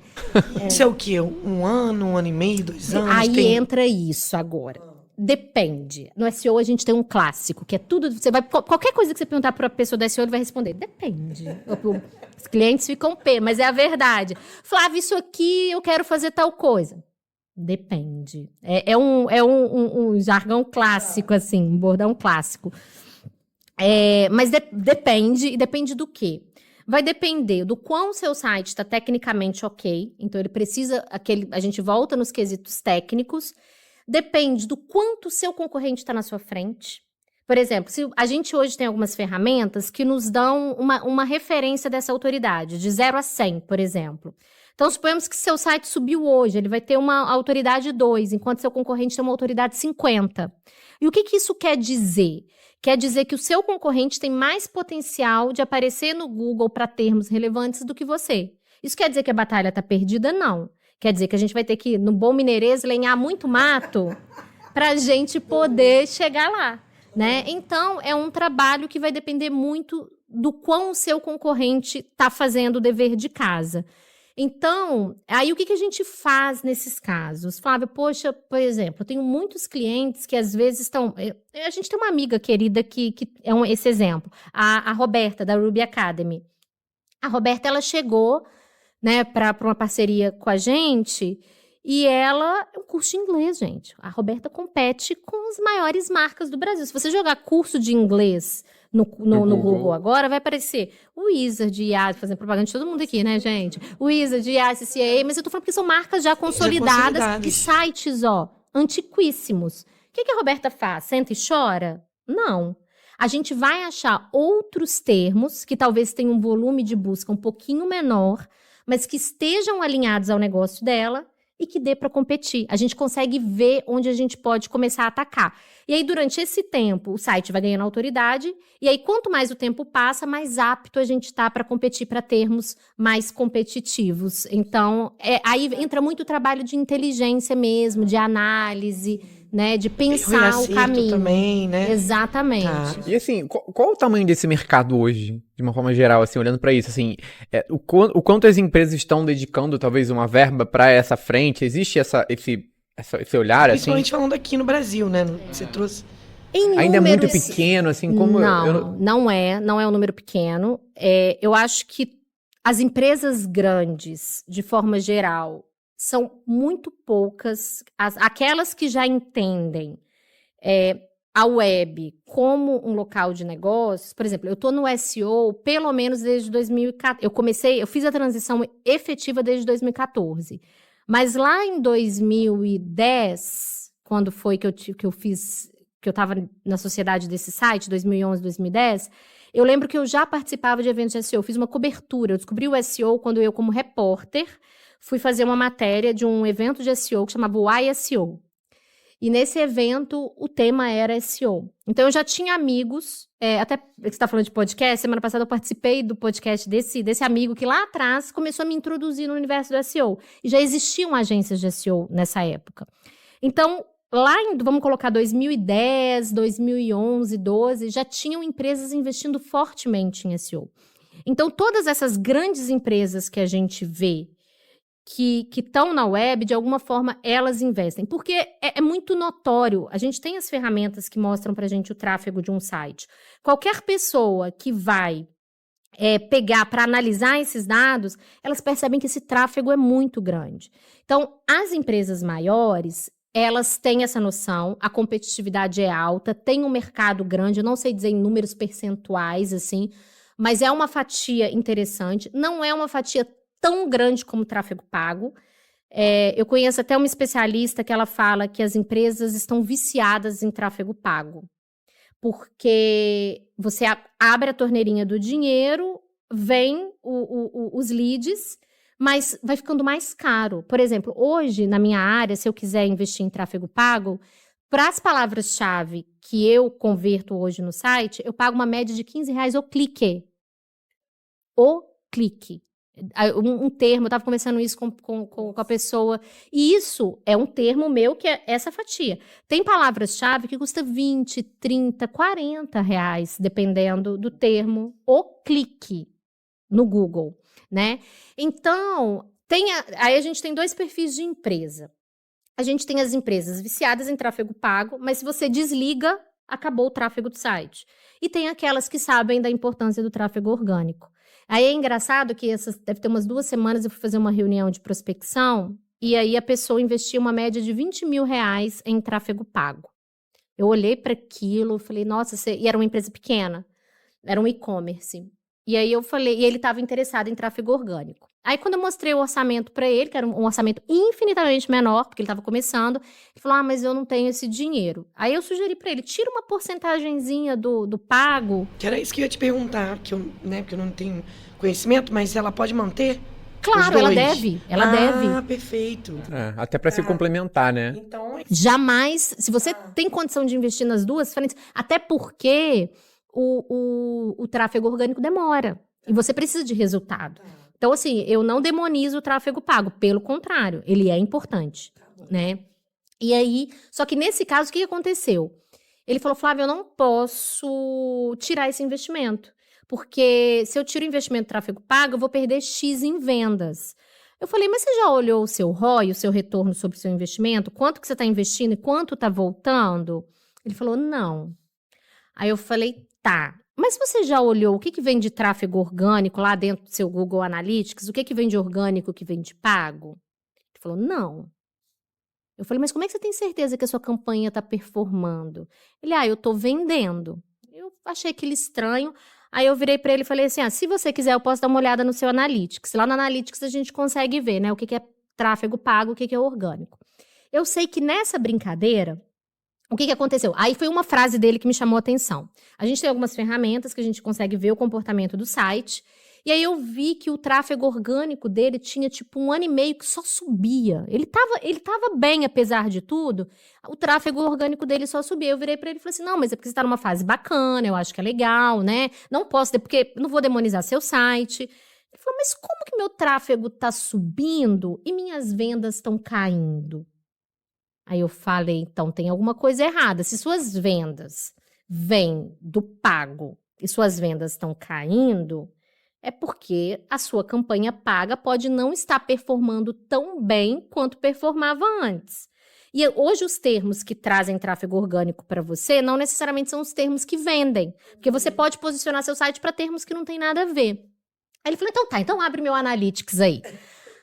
Isso é o quê? Um ano e meio, 2 anos? Aí entra isso agora. Depende. No SEO a gente tem um clássico, que é tudo... Qualquer coisa que você perguntar para a pessoa do SEO, ele vai responder. Depende. Os clientes ficam mas é a verdade. Flávia, isso aqui eu quero fazer tal coisa. Depende. É um jargão clássico, assim, um bordão clássico. Mas depende, e depende do quê? Vai depender do quão seu site está tecnicamente ok. Então, ele precisa... a gente volta nos quesitos técnicos. Depende do quanto o seu concorrente está na sua frente. Por exemplo, se a gente hoje tem algumas ferramentas que nos dão uma referência dessa autoridade, de 0 a 100, por exemplo. Então, suponhamos que seu site subiu hoje, ele vai ter uma autoridade 2, enquanto seu concorrente tem uma autoridade 50. E o que isso quer dizer? Quer dizer que o seu concorrente tem mais potencial de aparecer no Google para termos relevantes do que você. Isso quer dizer que a batalha está perdida? Não. Quer dizer que a gente vai ter que, no bom mineirês, lenhar muito mato para a gente poder chegar lá, né? Então, é um trabalho que vai depender muito do quão o seu concorrente está fazendo o dever de casa. Então, aí o que a gente faz nesses casos? Flávia, poxa, por exemplo, eu tenho muitos clientes que às vezes estão... A gente tem uma amiga querida que é esse exemplo, a Roberta, da Ruby Academy. A Roberta, ela chegou, né, para uma parceria com a gente, e ela é um curso de inglês, gente. A Roberta compete com as maiores marcas do Brasil. Se você jogar curso de inglês no Google agora, vai aparecer o Wizard, IAS, fazendo propaganda de todo mundo aqui, né, gente? O Wizard, IAS, CCA, mas eu tô falando que são marcas já consolidadas e sites, antiquíssimos. O que a Roberta faz? Senta e chora? Não. A gente vai achar outros termos que talvez tenham um volume de busca um pouquinho menor, mas que estejam alinhados ao negócio dela e que dê para competir. A gente consegue ver onde a gente pode começar a atacar. E aí, durante esse tempo, o site vai ganhando autoridade, e aí, quanto mais o tempo passa, mais apto a gente está para competir para termos mais competitivos. Então, aí entra muito o trabalho de inteligência mesmo, de análise, né, de pensar o caminho. Também, né? Exatamente. Tá. E assim, qual o tamanho desse mercado hoje, de uma forma geral, assim, olhando para isso, assim, o quanto as empresas estão dedicando, talvez, uma verba para essa frente? Existe esse olhar, assim? Principalmente falando aqui no Brasil, né? Você trouxe... Ainda é muito pequeno, assim, como... Não é um número pequeno. Eu acho que as empresas grandes, de forma geral, são muito poucas, aquelas que já entendem a web como um local de negócios. Por exemplo, eu estou no SEO pelo menos desde 2014. Eu fiz a transição efetiva desde 2014. Mas lá em 2010, quando foi que eu estava na sociedade desse site, 2011, 2010, eu lembro que eu já participava de eventos de SEO. Eu fiz uma cobertura, eu descobri o SEO quando eu, como repórter, fui fazer uma matéria de um evento de SEO que chamava Why SEO. E nesse evento, o tema era SEO. Então, eu já tinha amigos, até que você está falando de podcast, semana passada eu participei do podcast desse amigo que lá atrás começou a me introduzir no universo do SEO. E já existiam agências de SEO nessa época. Então, vamos colocar 2010, 2011, 2012, já tinham empresas investindo fortemente em SEO. Então, todas essas grandes empresas que a gente vê, que estão na web, de alguma forma, elas investem. Porque é muito notório. A gente tem as ferramentas que mostram para a gente o tráfego de um site. Qualquer pessoa que vai pegar para analisar esses dados, elas percebem que esse tráfego é muito grande. Então, as empresas maiores, elas têm essa noção, a competitividade é alta, tem um mercado grande, eu não sei dizer em números percentuais, assim, mas é uma fatia interessante, não é uma fatia tão grande como o tráfego pago. Eu conheço até uma especialista que ela fala que as empresas estão viciadas em tráfego pago, porque você abre a torneirinha do dinheiro, vem os leads, mas vai ficando mais caro. Por exemplo, hoje, na minha área, se eu quiser investir em tráfego pago, para as palavras-chave que eu converto hoje no site, eu pago uma média de R$15 o clique. O clique. Um termo, eu estava conversando isso com a pessoa, e isso é um termo meu que é essa fatia. Tem palavras-chave que custa 20, 30, 40 reais, dependendo do termo, o clique no Google, né? Então, aí a gente tem dois perfis de empresa. A gente tem as empresas viciadas em tráfego pago, mas se você desliga, acabou o tráfego do site. E tem aquelas que sabem da importância do tráfego orgânico. Aí é engraçado que deve ter umas 2 semanas eu fui fazer uma reunião de prospecção e aí a pessoa investia uma média de R$20 mil em tráfego pago. Eu olhei para aquilo, falei, nossa, e era uma empresa pequena, era um e-commerce. E aí eu falei, e ele estava interessado em tráfego orgânico. Aí, quando eu mostrei o orçamento pra ele, que era um orçamento infinitamente menor, porque ele tava começando, ele falou, mas eu não tenho esse dinheiro. Aí, eu sugeri pra ele, tira uma porcentagenzinha do pago. Que era isso que eu ia te perguntar, porque eu não tenho conhecimento, mas ela pode manter? Claro, ela deve. Ela deve. Ah, perfeito. Até pra se complementar, né? Então, Jamais, se você tem condição de investir nas duas frentes, até porque o tráfego orgânico demora. E você precisa de resultado. Então, assim, eu não demonizo o tráfego pago. Pelo contrário, ele é importante, né? E aí, só que nesse caso, o que aconteceu? Ele falou, Flávia, eu não posso tirar esse investimento. Porque se eu tiro o investimento do tráfego pago, eu vou perder X em vendas. Eu falei, mas você já olhou o seu ROI, o seu retorno sobre o seu investimento? Quanto que você está investindo e quanto está voltando? Ele falou, não. Aí eu falei, tá. Mas você já olhou o que vem de tráfego orgânico lá dentro do seu Google Analytics? O que vem de orgânico, o que vem de pago? Ele falou, não. Eu falei, mas como é que você tem certeza que a sua campanha está performando? Ele, eu estou vendendo. Eu achei aquilo estranho. Aí eu virei para ele e falei assim, se você quiser eu posso dar uma olhada no seu Analytics. Lá no Analytics a gente consegue ver, né, o que é tráfego pago, o que é orgânico. Eu sei que nessa brincadeira, o que aconteceu? Aí foi uma frase dele que me chamou a atenção. A gente tem algumas ferramentas que a gente consegue ver o comportamento do site. E aí eu vi que o tráfego orgânico dele tinha tipo 1 ano e meio que só subia. Ele tava bem, apesar de tudo. O tráfego orgânico dele só subia. Eu virei pra ele e falei assim, não, mas é porque você tá numa fase bacana, eu acho que é legal, né? Não posso, porque não vou demonizar seu site. Ele falou, mas como que meu tráfego tá subindo e minhas vendas estão caindo? Aí eu falei, então tem alguma coisa errada. Se suas vendas vêm do pago e suas vendas estão caindo, é porque a sua campanha paga pode não estar performando tão bem quanto performava antes. E hoje os termos que trazem tráfego orgânico para você não necessariamente são os termos que vendem, porque você pode posicionar seu site para termos que não tem nada a ver. Aí ele falou, então tá, então abre meu Analytics aí.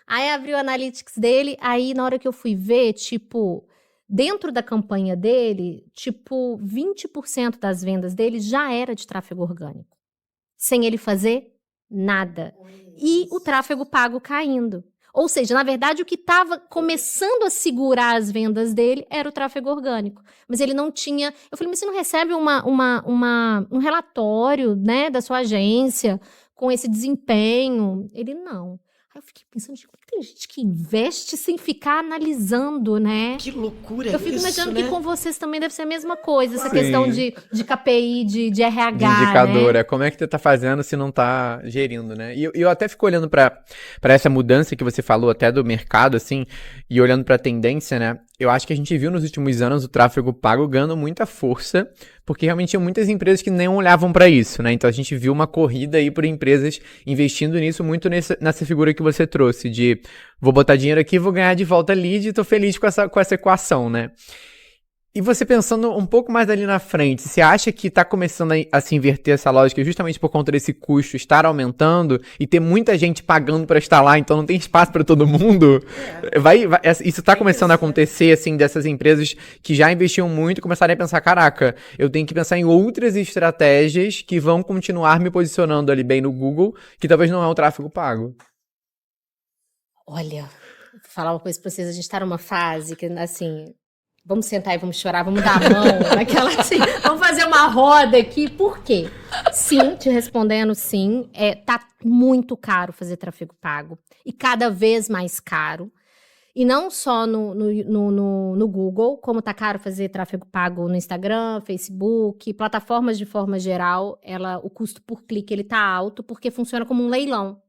Aí abri o Analytics dele, aí na hora que eu fui ver, tipo, dentro da campanha dele, tipo, 20% das vendas dele já era de tráfego orgânico. Sem ele fazer nada. E o tráfego pago caindo. Ou seja, na verdade, o que estava começando a segurar as vendas dele era o tráfego orgânico. Mas ele não tinha... Eu falei, mas você não recebe um relatório, né, da sua agência com esse desempenho? Ele, não. Aí eu fiquei pensando, como é que tem gente que investe sem ficar analisando, né? Que loucura Eu fico isso, imaginando né? que com vocês também deve ser a mesma coisa, essa Sim. questão de KPI, de RH, De indicador, né? como é que você tá fazendo se não tá gerindo, né? E eu até fico olhando pra essa mudança que você falou até do mercado, assim, e olhando pra tendência, né? Eu acho que a gente viu nos últimos anos o tráfego pago ganhando muita força, porque realmente tinha muitas empresas que nem olhavam pra isso, né? Então a gente viu uma corrida aí por empresas investindo nisso, muito nessa figura que você trouxe, de vou botar dinheiro aqui, vou ganhar de volta lead e tô feliz com essa equação, né? E você pensando um pouco mais ali na frente, você acha que tá começando a se inverter essa lógica justamente por conta desse custo estar aumentando e ter muita gente pagando para estar lá, então não tem espaço para todo mundo? Isso tá começando a acontecer, assim, dessas empresas que já investiam muito começarem a pensar, caraca, eu tenho que pensar em outras estratégias que vão continuar me posicionando ali bem no Google, que talvez não é o tráfego pago. Olha, vou falar uma coisa pra vocês, a gente tá numa fase que, assim... Vamos sentar e vamos chorar, vamos dar a mão, aquela assim, vamos fazer uma roda aqui. Por quê? Sim, te respondendo, sim, tá muito caro fazer tráfego pago e cada vez mais caro. E não só no Google, como tá caro fazer tráfego pago no Instagram, Facebook, plataformas de forma geral, o custo por clique ele tá alto porque funciona como um leilão.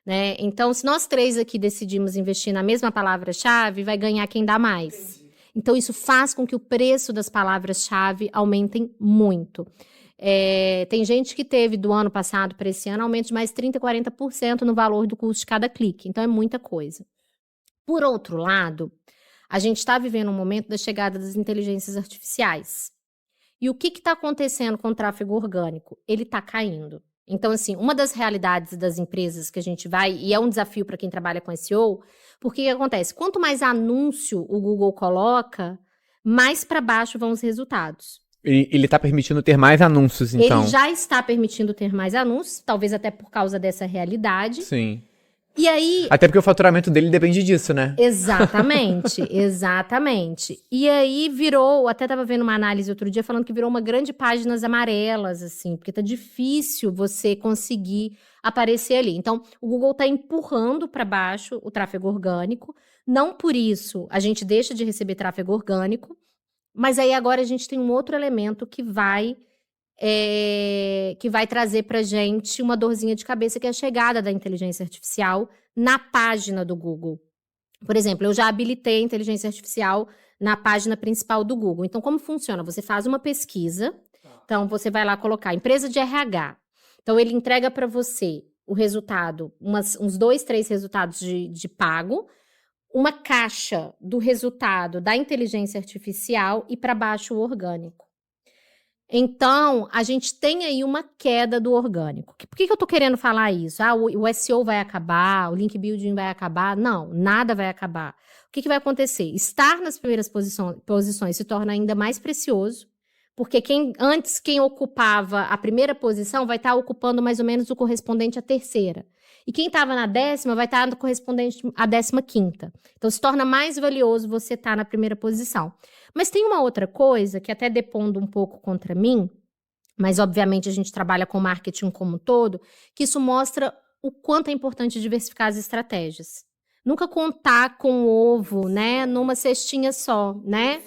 Né? Então, se nós três aqui decidimos investir na mesma palavra-chave, vai ganhar quem dá mais. Então, isso faz com que o preço das palavras-chave aumentem muito. Tem gente que teve do ano passado para esse ano aumento de mais 30%, 40% no valor do custo de cada clique. Então, é muita coisa. Por outro lado, a gente está vivendo um momento da chegada das inteligências artificiais. E o que está acontecendo com o tráfego orgânico? Ele está caindo. Então, assim, uma das realidades das empresas que a gente vai, e é um desafio para quem trabalha com SEO, porque o que acontece? Quanto mais anúncio o Google coloca, mais para baixo vão os resultados. Ele está permitindo ter mais anúncios, então? Ele já está permitindo ter mais anúncios, talvez até por causa dessa realidade. Sim. E aí... Até porque o faturamento dele depende disso, né? Exatamente, exatamente. E aí virou, até tava vendo uma análise outro dia falando que virou uma grande páginas amarelas, assim, porque tá difícil você conseguir aparecer ali. Então, o Google tá empurrando para baixo o tráfego orgânico. Não por isso a gente deixa de receber tráfego orgânico, mas aí agora a gente tem um outro elemento que vai trazer pra gente uma dorzinha de cabeça, que é a chegada da inteligência artificial na página do Google. Por exemplo, eu já habilitei a inteligência artificial na página principal do Google. Então, como funciona? Você faz uma pesquisa, então você vai lá colocar empresa de RH. Então, ele entrega para você o resultado, uns 2, 3 resultados de pago, uma caixa do resultado da inteligência artificial e para baixo o orgânico. Então, a gente tem aí uma queda do orgânico. Por que eu tô querendo falar isso? O SEO vai acabar, o link building vai acabar? Não, nada vai acabar. O que vai acontecer? Estar nas primeiras posições se torna ainda mais precioso, porque quem ocupava a primeira posição vai estar ocupando mais ou menos o correspondente à terceira. E quem estava na 10ª vai estar no correspondente à 15ª. Então, se torna mais valioso você estar na primeira posição. Mas tem uma outra coisa que até depondo um pouco contra mim, mas obviamente a gente trabalha com marketing como um todo, que isso mostra o quanto é importante diversificar as estratégias. Nunca contar com o ovo, né, numa cestinha só, né?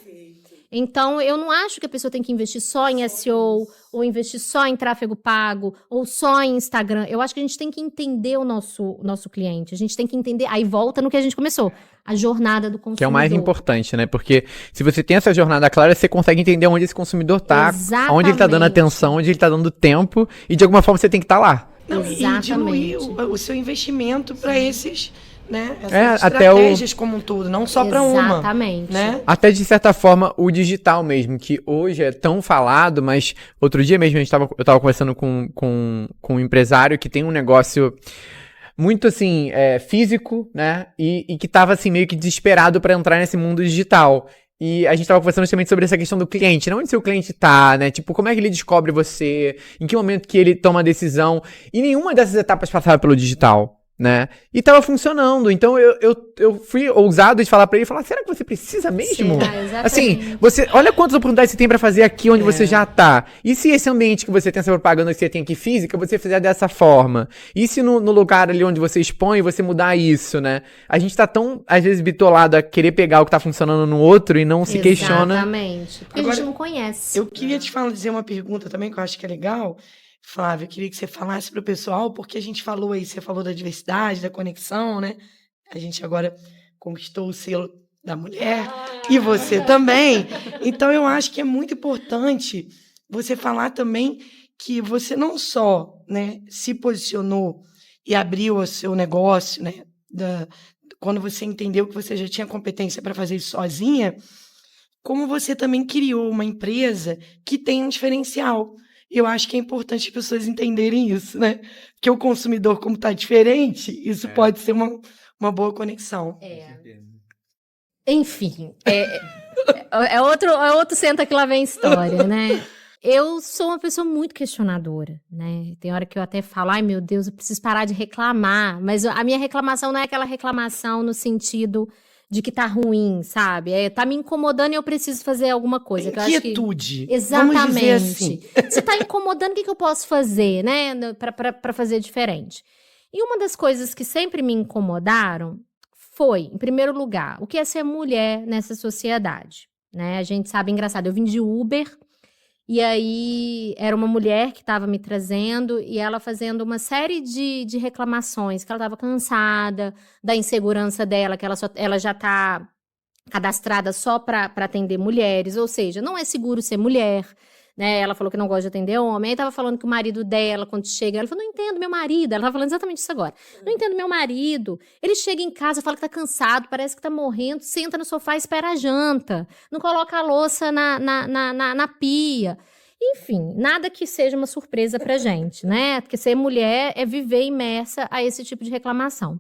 Então, eu não acho que a pessoa tem que investir só em SEO, ou investir só em tráfego pago, ou só em Instagram. Eu acho que a gente tem que entender o nosso cliente. A gente tem que entender... Aí volta no que a gente começou. A jornada do consumidor. Que é o mais importante, né? Porque se você tem essa jornada clara, você consegue entender onde esse consumidor tá, Exatamente. onde ele tá dando atenção, onde ele tá dando tempo, e de alguma forma você tem que estar lá. Não, e diluir o seu investimento para esses... né? Essas até estratégias como um todo, não só para uma. Exatamente. Né? Até, de certa forma, o digital mesmo, que hoje é tão falado, mas outro dia mesmo eu tava conversando com um empresário que tem um negócio muito, assim, físico, né? E que tava, assim, meio que desesperado para entrar nesse mundo digital. E a gente tava conversando justamente sobre essa questão do cliente, né? Onde seu cliente tá, né? Tipo, como é que ele descobre você? Em que momento que ele toma a decisão? E nenhuma dessas etapas passava pelo digital, né? E tava funcionando. Então eu fui ousado de falar pra ele, será que você precisa mesmo? Será? Assim, olha quantas oportunidades você tem pra fazer aqui onde você já tá. E se esse ambiente que você tem, essa propaganda que você tem aqui física, você fizer dessa forma? E se no lugar ali onde você expõe, você mudar isso, né? A gente tá tão, às vezes, bitolado a querer pegar o que tá funcionando no outro e não se questiona. Exatamente. Porque agora, a gente não conhece. Eu queria te dizer uma pergunta também, que eu acho que é legal. Flávia, eu queria que você falasse para o pessoal, porque a gente falou aí, você falou da diversidade, da conexão, né? A gente agora conquistou o selo da mulher, e você também. Então, eu acho que é muito importante você falar também que você não só, né, se posicionou e abriu o seu negócio, né, quando você entendeu que você já tinha competência para fazer isso sozinha, como você também criou uma empresa que tem um diferencial. Eu acho que é importante as pessoas entenderem isso, né? Porque o consumidor, como está diferente, isso pode ser uma boa conexão. Enfim, é outro senta que lá vem história, né? Eu sou uma pessoa muito questionadora, né? Tem hora que eu até falo, ai meu Deus, eu preciso parar de reclamar. Mas a minha reclamação não é aquela reclamação no sentido de que tá ruim, sabe? Tá me incomodando e eu preciso fazer alguma coisa. Inquietude. Exatamente. Vamos dizer assim. Se tá incomodando, o que eu posso fazer, né? Pra fazer diferente. E uma das coisas que sempre me incomodaram foi, em primeiro lugar, o que é ser mulher nessa sociedade, né? A gente sabe, engraçado, eu vim de Uber, e aí era uma mulher que estava me trazendo e ela fazendo uma série de reclamações, que ela estava cansada da insegurança dela, que ela já está cadastrada só para atender mulheres, ou seja, não é seguro ser mulher, né? Ela falou que não gosta de atender homem, aí estava falando que o marido dela, quando chega, ela falou, não entendo meu marido, ela estava falando exatamente isso agora, não entendo meu marido, ele chega em casa, fala que está cansado, parece que está morrendo, senta no sofá e espera a janta, não coloca a louça na pia, enfim, nada que seja uma surpresa pra gente, né? Porque ser mulher é viver imersa a esse tipo de reclamação.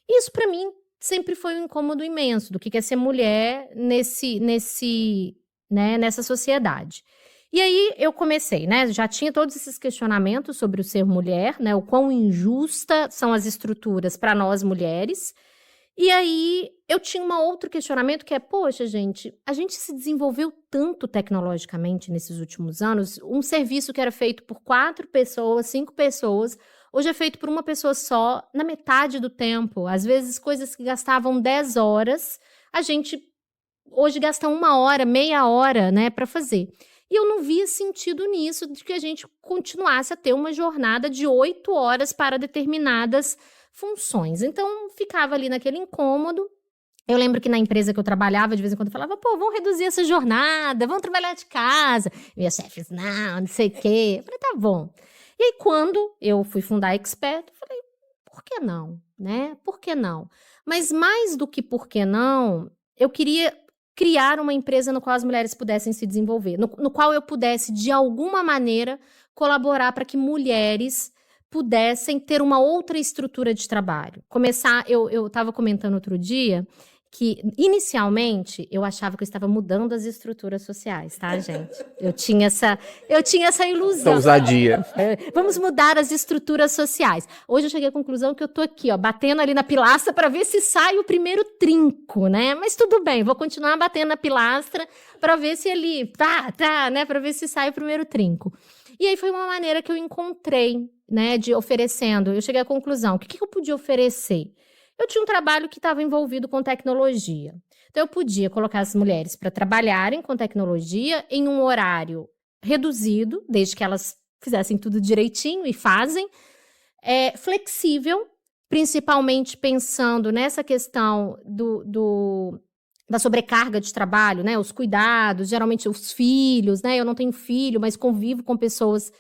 Isso pra mim sempre foi um incômodo imenso do que é ser mulher nessa sociedade. E aí eu comecei, né? Já tinha todos esses questionamentos sobre o ser mulher, né? O quão injusta são as estruturas para nós mulheres. E aí eu tinha um outro questionamento que é, poxa, gente, a gente se desenvolveu tanto tecnologicamente nesses últimos anos, um serviço que era feito por 4 pessoas, 5 pessoas, hoje é feito por uma pessoa só, na metade do tempo. Às vezes, coisas que gastavam 10 horas, a gente hoje gasta 1 hora, meia hora, né, para fazer. E eu não via sentido nisso, de que a gente continuasse a ter uma jornada de 8 horas para determinadas funções. Então, ficava ali naquele incômodo. Eu lembro que na empresa que eu trabalhava, de vez em quando eu falava, pô, vamos reduzir essa jornada, vamos trabalhar de casa. Minhas chefes, não sei o quê. Eu falei, tá bom. E aí, quando eu fui fundar a Expert, eu falei, por que não, né? Por que não? Mas mais do que por que não, eu queria criar uma empresa no qual as mulheres pudessem se desenvolver, no qual eu pudesse, de alguma maneira, colaborar para que mulheres pudessem ter uma outra estrutura de trabalho. Eu estava comentando outro dia que, inicialmente, eu achava que eu estava mudando as estruturas sociais, tá, gente? Eu tinha essa ilusão. Ousadia. Vamos mudar as estruturas sociais. Hoje eu cheguei à conclusão que eu tô aqui, ó, batendo ali na pilastra para ver se sai o primeiro trinco, né? Mas tudo bem, vou continuar batendo na pilastra para ver se ali, né? Para ver se sai o primeiro trinco. E aí foi uma maneira que eu encontrei, né, de oferecendo. Eu cheguei à conclusão, o que eu podia oferecer? Eu tinha um trabalho que estava envolvido com tecnologia. Então, eu podia colocar as mulheres para trabalharem com tecnologia em um horário reduzido, desde que elas fizessem tudo direitinho e fazem, flexível, principalmente pensando nessa questão da sobrecarga de trabalho, né? Os cuidados, geralmente os filhos, né? Eu não tenho filho, mas convivo com pessoas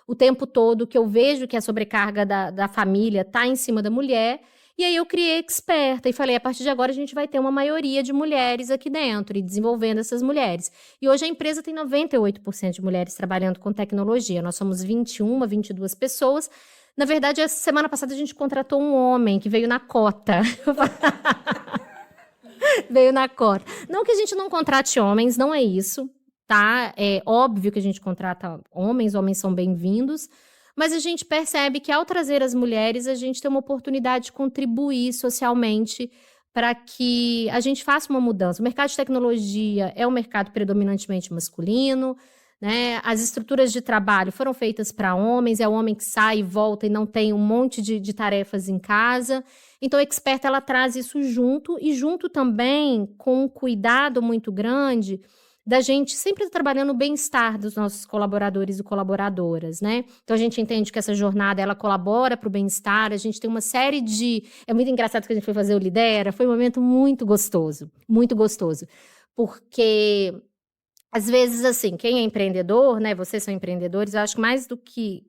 o tempo todo, que eu vejo que a sobrecarga da família está em cima da mulher. E aí eu criei Experta e falei, a partir de agora a gente vai ter uma maioria de mulheres aqui dentro e desenvolvendo essas mulheres. E hoje a empresa tem 98% de mulheres trabalhando com tecnologia. Nós somos 21, 22 pessoas. Na verdade, a semana passada a gente contratou um homem que veio na cota. Veio na cota. Não que a gente não contrate homens, não é isso, tá? É óbvio que a gente contrata homens são bem-vindos. Mas a gente percebe que, ao trazer as mulheres, a gente tem uma oportunidade de contribuir socialmente para que a gente faça uma mudança. O mercado de tecnologia é um mercado predominantemente masculino, né? As estruturas de trabalho foram feitas para homens, é o homem que sai e volta e não tem um monte de tarefas em casa. Então, a Experta, ela traz isso junto, e junto também com um cuidado muito grande da gente sempre trabalhando o bem-estar dos nossos colaboradores e colaboradoras, né? Então, a gente entende que essa jornada, ela colabora para o bem-estar, a gente tem uma série de... É muito engraçado que a gente foi fazer o Lidera, foi um momento muito gostoso, porque, às vezes, assim, quem é empreendedor, né? Vocês são empreendedores, eu acho que mais do que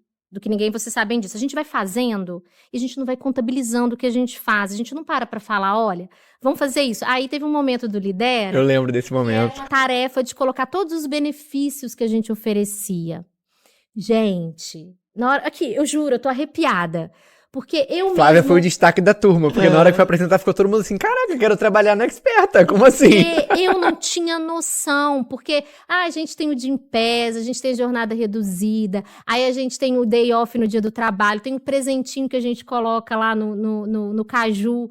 ninguém, vocês sabem disso. A gente vai fazendo e a gente não vai contabilizando o que a gente faz. A gente não para falar, olha, vamos fazer isso. Aí teve um momento do Lidera. Eu lembro desse momento. A tarefa de colocar todos os benefícios que a gente oferecia. Gente, na hora... Aqui, eu juro, eu tô arrepiada. Porque eu Flávia mesma... foi o destaque da turma, porque na hora que foi apresentar ficou todo mundo assim, caraca, eu quero trabalhar na Experta, como assim? Eu não tinha noção, porque a gente tem o Gympass, a gente tem a jornada reduzida, aí a gente tem o day off no dia do trabalho, tem o presentinho que a gente coloca lá no Caju,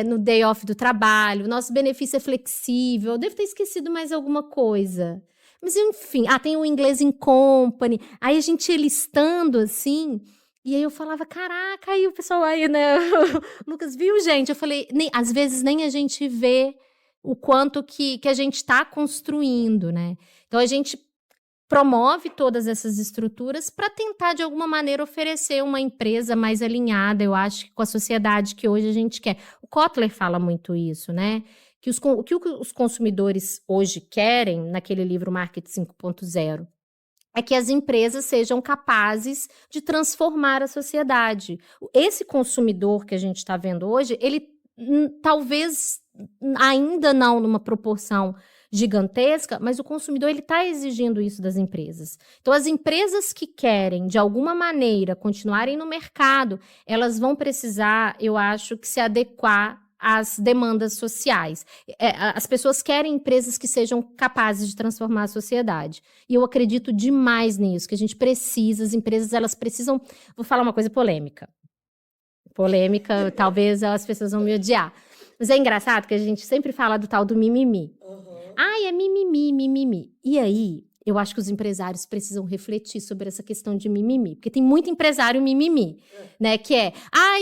no day off do trabalho, o nosso benefício é flexível, eu devo ter esquecido mais alguma coisa. Mas enfim, tem o Inglês in Company, aí a gente ia listando assim... E aí eu falava, caraca, aí o pessoal aí, né? Lucas, viu, gente? Eu falei, às vezes nem a gente vê o quanto que a gente está construindo, né? Então, a gente promove todas essas estruturas para tentar, de alguma maneira, oferecer uma empresa mais alinhada, eu acho, com a sociedade que hoje a gente quer. O Kotler fala muito isso, né? O que os consumidores hoje querem, naquele livro Marketing 5.0, é que as empresas sejam capazes de transformar a sociedade. Esse consumidor que a gente está vendo hoje, ele talvez ainda não numa proporção gigantesca, mas o consumidor está exigindo isso das empresas. Então, as empresas que querem, de alguma maneira, continuarem no mercado, elas vão precisar, eu acho, que se adequar às demandas sociais. As pessoas querem empresas que sejam capazes de transformar a sociedade. E eu acredito demais nisso, que a gente precisa, as empresas, elas precisam... Vou falar uma coisa polêmica. Polêmica, talvez as pessoas vão me odiar. Mas é engraçado que a gente sempre fala do tal do mimimi. Ai, é mimimi, mimimi. E aí, eu acho que os empresários precisam refletir sobre essa questão de mimimi. Porque tem muito empresário mimimi, né? Que é,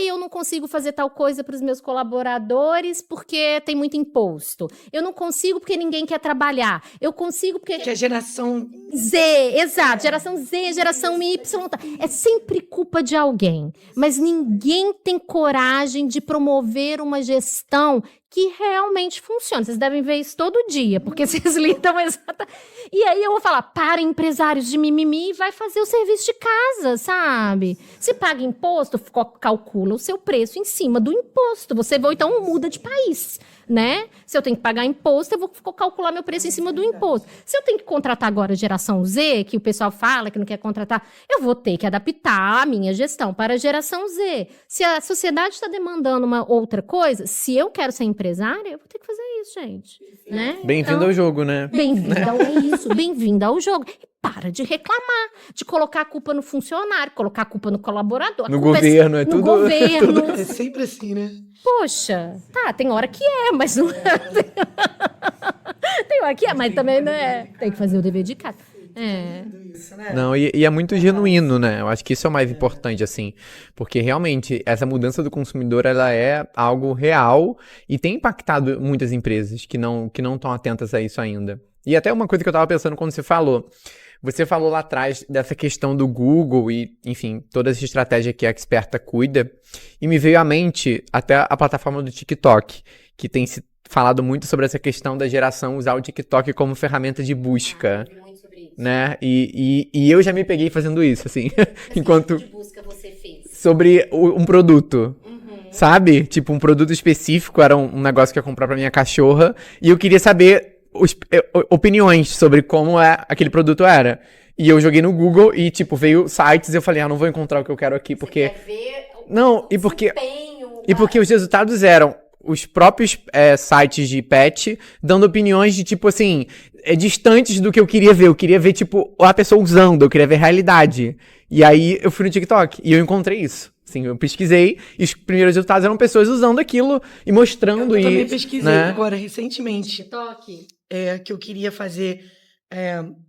eu não consigo fazer tal coisa para os meus colaboradores porque tem muito imposto. Eu não consigo porque ninguém quer trabalhar. Eu consigo porque... Que é a geração Z, exato. Geração Z, geração Y. É sempre culpa de alguém. Mas ninguém tem coragem de promover uma gestão que realmente funciona. Vocês devem ver isso todo dia, porque vocês lidam exatamente... E aí eu vou falar, para empresários de mimimi, vai fazer o serviço de casa, sabe? Se paga imposto, calcula o seu preço em cima do imposto. Você vai, então, muda de país, né? Se eu tenho que pagar imposto, eu vou calcular meu preço em cima do imposto. Se eu tenho que contratar agora a geração Z, que o pessoal fala que não quer contratar, eu vou ter que adaptar a minha gestão para a geração Z. Se a sociedade está demandando uma outra coisa, se eu quero ser empresária, eu vou ter que fazer isso, gente. Né? Bem-vindo ao jogo, né? Bem-vindo ao jogo. E para de reclamar, de colocar a culpa no funcionário, colocar a culpa no colaborador. No governo, no governo. é sempre assim, né? Poxa, tem hora que mas não é. Tem hora que mas também não é. Tem que fazer o dever de casa. Não, e é muito genuíno, né? Eu acho que isso é o mais importante, assim, porque realmente essa mudança do consumidor, ela é algo real e tem impactado muitas empresas que não estão atentas a isso ainda. E até uma coisa que eu tava pensando quando você falou lá atrás dessa questão do Google e, enfim, toda essa estratégia que a Experta cuida, e me veio à mente até a plataforma do TikTok, que tem se falado muito sobre essa questão da geração usar o TikTok como ferramenta de busca. Né? E eu já me peguei fazendo isso, assim. Enquanto... Que tipo de busca você fez? Sobre um produto. Sabe? Tipo, um produto específico, era um negócio que eu ia comprar pra minha cachorra, e eu queria saber opiniões sobre como aquele produto era. E eu joguei no Google e, tipo, veio sites e eu falei, não vou encontrar o que eu quero aqui, porque... Você quer ver E porque os resultados eram os próprios sites de pet dando opiniões de, tipo, assim, distantes do que eu queria ver. Eu queria ver, tipo, a pessoa usando, eu queria ver realidade. E aí eu fui no TikTok e eu encontrei isso. Assim, eu pesquisei e os primeiros resultados eram pessoas usando aquilo e mostrando isso. Eu também pesquisei agora, recentemente. TikTok. Que eu queria fazer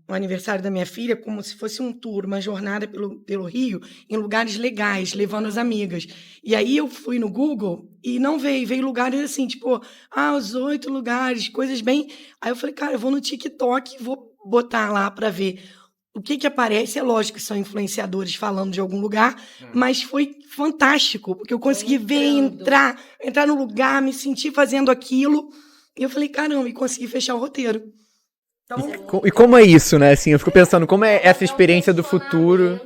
o aniversário da minha filha como se fosse um tour, uma jornada pelo Rio, em lugares legais, levando as amigas. E aí eu fui no Google e não veio lugares assim, tipo, os 8 lugares, coisas bem... Aí eu falei, cara, eu vou no TikTok e vou botar lá para ver o que aparece. É lógico que são influenciadores falando de algum lugar, mas foi fantástico, porque eu consegui ver, entrar no lugar, me sentir fazendo aquilo. E eu falei, caramba, e consegui fechar o roteiro. Então, e como é isso, né? Assim, eu fico pensando como é essa experiência do futuro.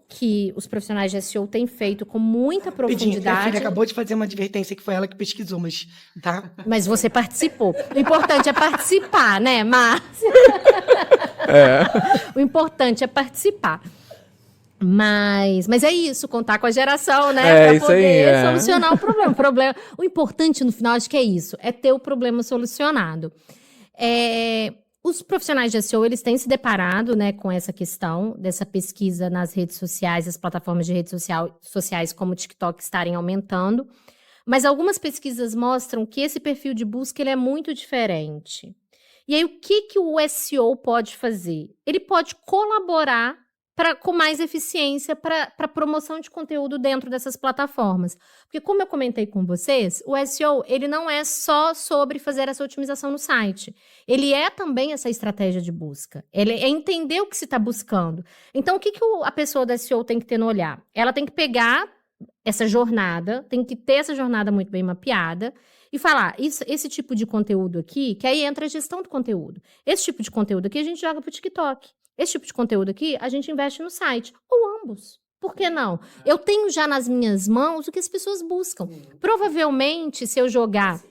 Que os profissionais de SEO têm feito com muita profundidade. Minha filha acabou de fazer uma advertência que foi ela que pesquisou, mas tá. Mas você participou. O importante é participar, né, Márcia? O importante é participar. Mas é isso, contar com a geração, né? Pra poder solucionar o problema. O importante, no final, acho que é isso. É ter o problema solucionado. Os profissionais de SEO, eles têm se deparado, né, com essa questão dessa pesquisa nas redes sociais, as plataformas de redes sociais como o TikTok estarem aumentando. Mas algumas pesquisas mostram que esse perfil de busca ele é muito diferente. E aí, o que o SEO pode fazer? Ele pode colaborar com mais eficiência para a promoção de conteúdo dentro dessas plataformas. Porque, como eu comentei com vocês, o SEO ele não é só sobre fazer essa otimização no site. Ele é também essa estratégia de busca. Ele é entender o que se está buscando. Então, o que a pessoa da SEO tem que ter no olhar? Ela tem que pegar essa jornada, tem que ter essa jornada muito bem mapeada e falar, esse tipo de conteúdo aqui, que aí entra a gestão do conteúdo. Esse tipo de conteúdo aqui a gente joga para o TikTok. Esse tipo de conteúdo aqui, a gente investe no site. Ou ambos. Por que não? Eu tenho já nas minhas mãos o que as pessoas buscam. Provavelmente, se eu jogar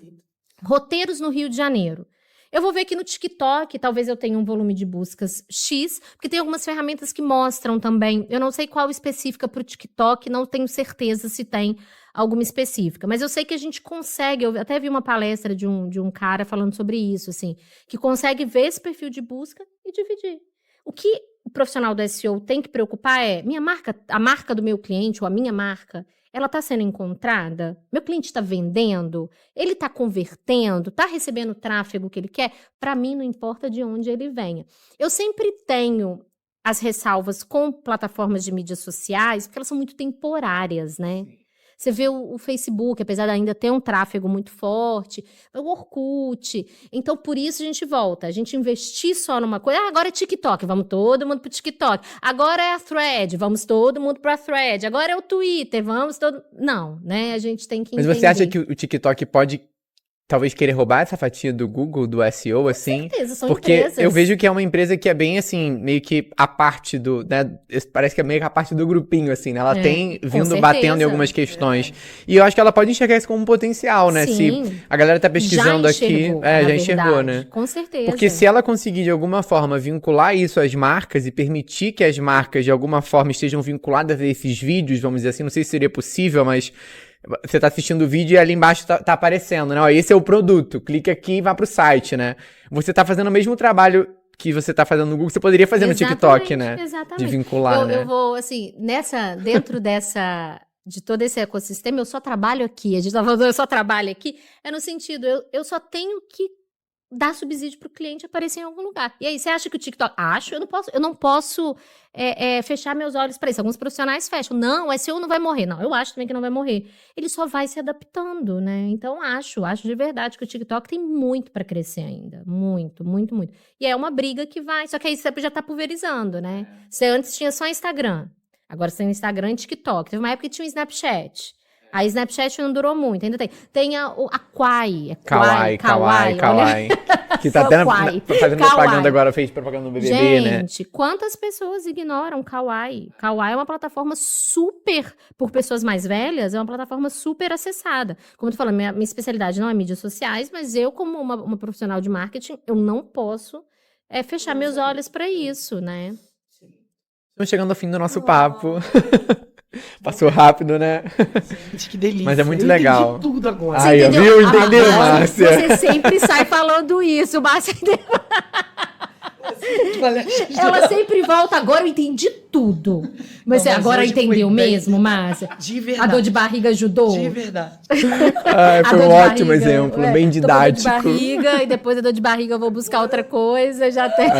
roteiros no Rio de Janeiro, Eu vou ver aqui no TikTok, talvez eu tenha um volume de buscas X, porque tem algumas ferramentas que mostram também. Eu não sei qual específica para o TikTok, não tenho certeza se tem alguma específica. Mas eu sei que a gente consegue, eu até vi uma palestra de um cara falando sobre isso, assim, que consegue ver esse perfil de busca e dividir. O que o profissional do SEO tem que preocupar é, a marca do meu cliente ou a minha marca, ela está sendo encontrada? Meu cliente está vendendo? Ele está convertendo? Está recebendo o tráfego que ele quer? Para mim, não importa de onde ele venha. Eu sempre tenho as ressalvas com plataformas de mídias sociais, porque elas são muito temporárias, né? Você vê o Facebook, apesar de ainda ter um tráfego muito forte, o Orkut. Então, por isso a gente volta. A gente investir só numa coisa. Agora é TikTok, vamos todo mundo pro TikTok. Agora é a Thread, vamos todo mundo pra Thread. Agora é o Twitter, vamos todo... Não, né? A gente tem que entender. Mas você acha que o TikTok pode... talvez querer roubar essa fatia do Google, do SEO, assim? Com certeza, são porque empresas. eu vejo que é uma empresa que é bem, assim, meio que a parte do, né, parece que é meio que a parte do grupinho, assim, né? Ela tem vindo batendo em algumas questões. E eu acho que ela pode enxergar isso como um potencial, né? Sim. Se a galera tá pesquisando aqui... já enxergou, né? Com certeza. Porque se ela conseguir, de alguma forma, vincular isso às marcas e permitir que as marcas, de alguma forma, estejam vinculadas a esses vídeos, vamos dizer assim, não sei se seria possível, mas... Você tá assistindo o vídeo e ali embaixo tá aparecendo, né? Ó, esse é o produto, clica aqui e vai pro site, né? Você tá fazendo o mesmo trabalho que você tá fazendo no Google, você poderia fazer no TikTok, né? Exatamente. De vincular, né? Eu vou, assim, dentro de todo esse ecossistema, eu só trabalho aqui. A gente tá falando, eu só trabalho aqui. É no sentido, eu só tenho que dar subsídio pro cliente aparecer em algum lugar. E aí, você acha que o TikTok... Acho, eu não posso fechar meus olhos para isso. Alguns profissionais fecham. Não, o SEO não vai morrer. Não, eu acho também que não vai morrer. Ele só vai se adaptando, né? Então, acho de verdade que o TikTok tem muito para crescer ainda. Muito, muito, muito. E é uma briga que vai... Só que aí você já tá pulverizando, né? Você antes tinha só Instagram. Agora você tem Instagram e TikTok. Teve uma época que tinha o Snapchat. A Snapchat não durou muito, ainda tem. Tem a Kawaii. Kawaii. Que tá até fazendo propaganda agora, fez propaganda no BBB, né? Gente, quantas pessoas ignoram Kawaii? Kawaii é uma plataforma super, por pessoas mais velhas, é uma plataforma super acessada. Como tu falou, minha especialidade não é mídias sociais, mas eu, como uma profissional de marketing, eu não posso fechar meus olhos para isso, né? Estamos chegando ao fim do nosso papo. Passou rápido, né? Gente, que delícia. Mas é muito legal. Entendi tudo agora. Ai, viu? Entendeu, Márcia? Você sempre sai falando isso, Márcia. Ela sempre volta, agora eu entendi tudo. Mas não, agora entendeu mesmo, Márcia? De verdade. A dor de barriga ajudou? De verdade. Foi um ótimo exemplo, bem didático. Dor de barriga, e depois da dor de barriga eu vou buscar outra coisa, já tem...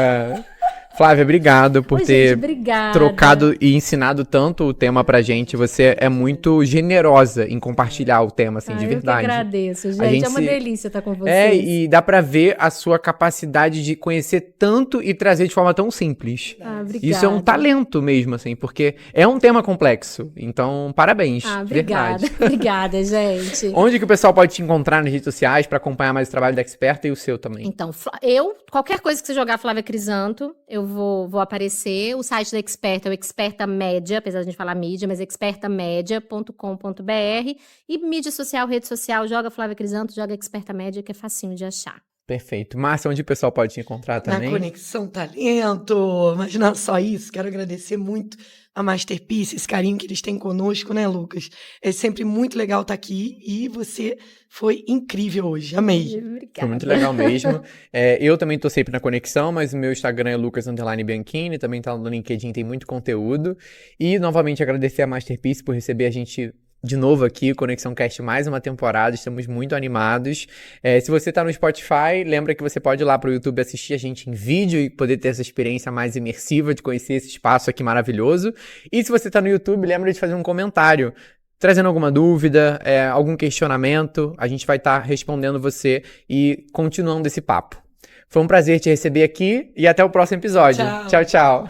Flávia, obrigado por ter obrigada. Trocado e ensinado tanto o tema pra gente. Você é muito generosa em compartilhar o tema, assim, de verdade. Eu que agradeço, gente. É uma delícia estar com vocês. E dá pra ver a sua capacidade de conhecer tanto e trazer de forma tão simples. Obrigada. Isso é um talento mesmo, assim, porque é um tema complexo. Então, parabéns. Obrigada. Verdade. Obrigada, gente. Onde que o pessoal pode te encontrar nas redes sociais pra acompanhar mais o trabalho da Experta e o seu também? Então, qualquer coisa que você jogar Flávia Crisanto, eu vou aparecer. O site da Experta é o Experta Média, apesar de a gente falar mídia, mas expertamedia.com.br. E mídia social, rede social, joga Flávia Crisanto, joga Experta Média, que é facinho de achar. Perfeito. Márcia, onde o pessoal pode te encontrar também? Na Conexão Talento. Mas não só isso, quero agradecer muito a Masterpiece, esse carinho que eles têm conosco, né, Lucas? É sempre muito legal estar aqui e você foi incrível hoje. Amei. Obrigada. Foi muito legal mesmo. Eu também tô sempre na Conexão, mas o meu Instagram é Lucas_Bianchini, também tá no LinkedIn, tem muito conteúdo. E, novamente, agradecer a Masterpiece por receber a gente de novo aqui, Conexão Cast, mais uma temporada, estamos muito animados. Se você tá no Spotify, lembra que você pode ir lá pro YouTube assistir a gente em vídeo e poder ter essa experiência mais imersiva de conhecer esse espaço aqui maravilhoso. E se você tá no YouTube, lembra de fazer um comentário, trazendo alguma dúvida, algum questionamento, a gente vai estar respondendo você e continuando esse papo. Foi um prazer te receber aqui e até o próximo episódio. Tchau, tchau.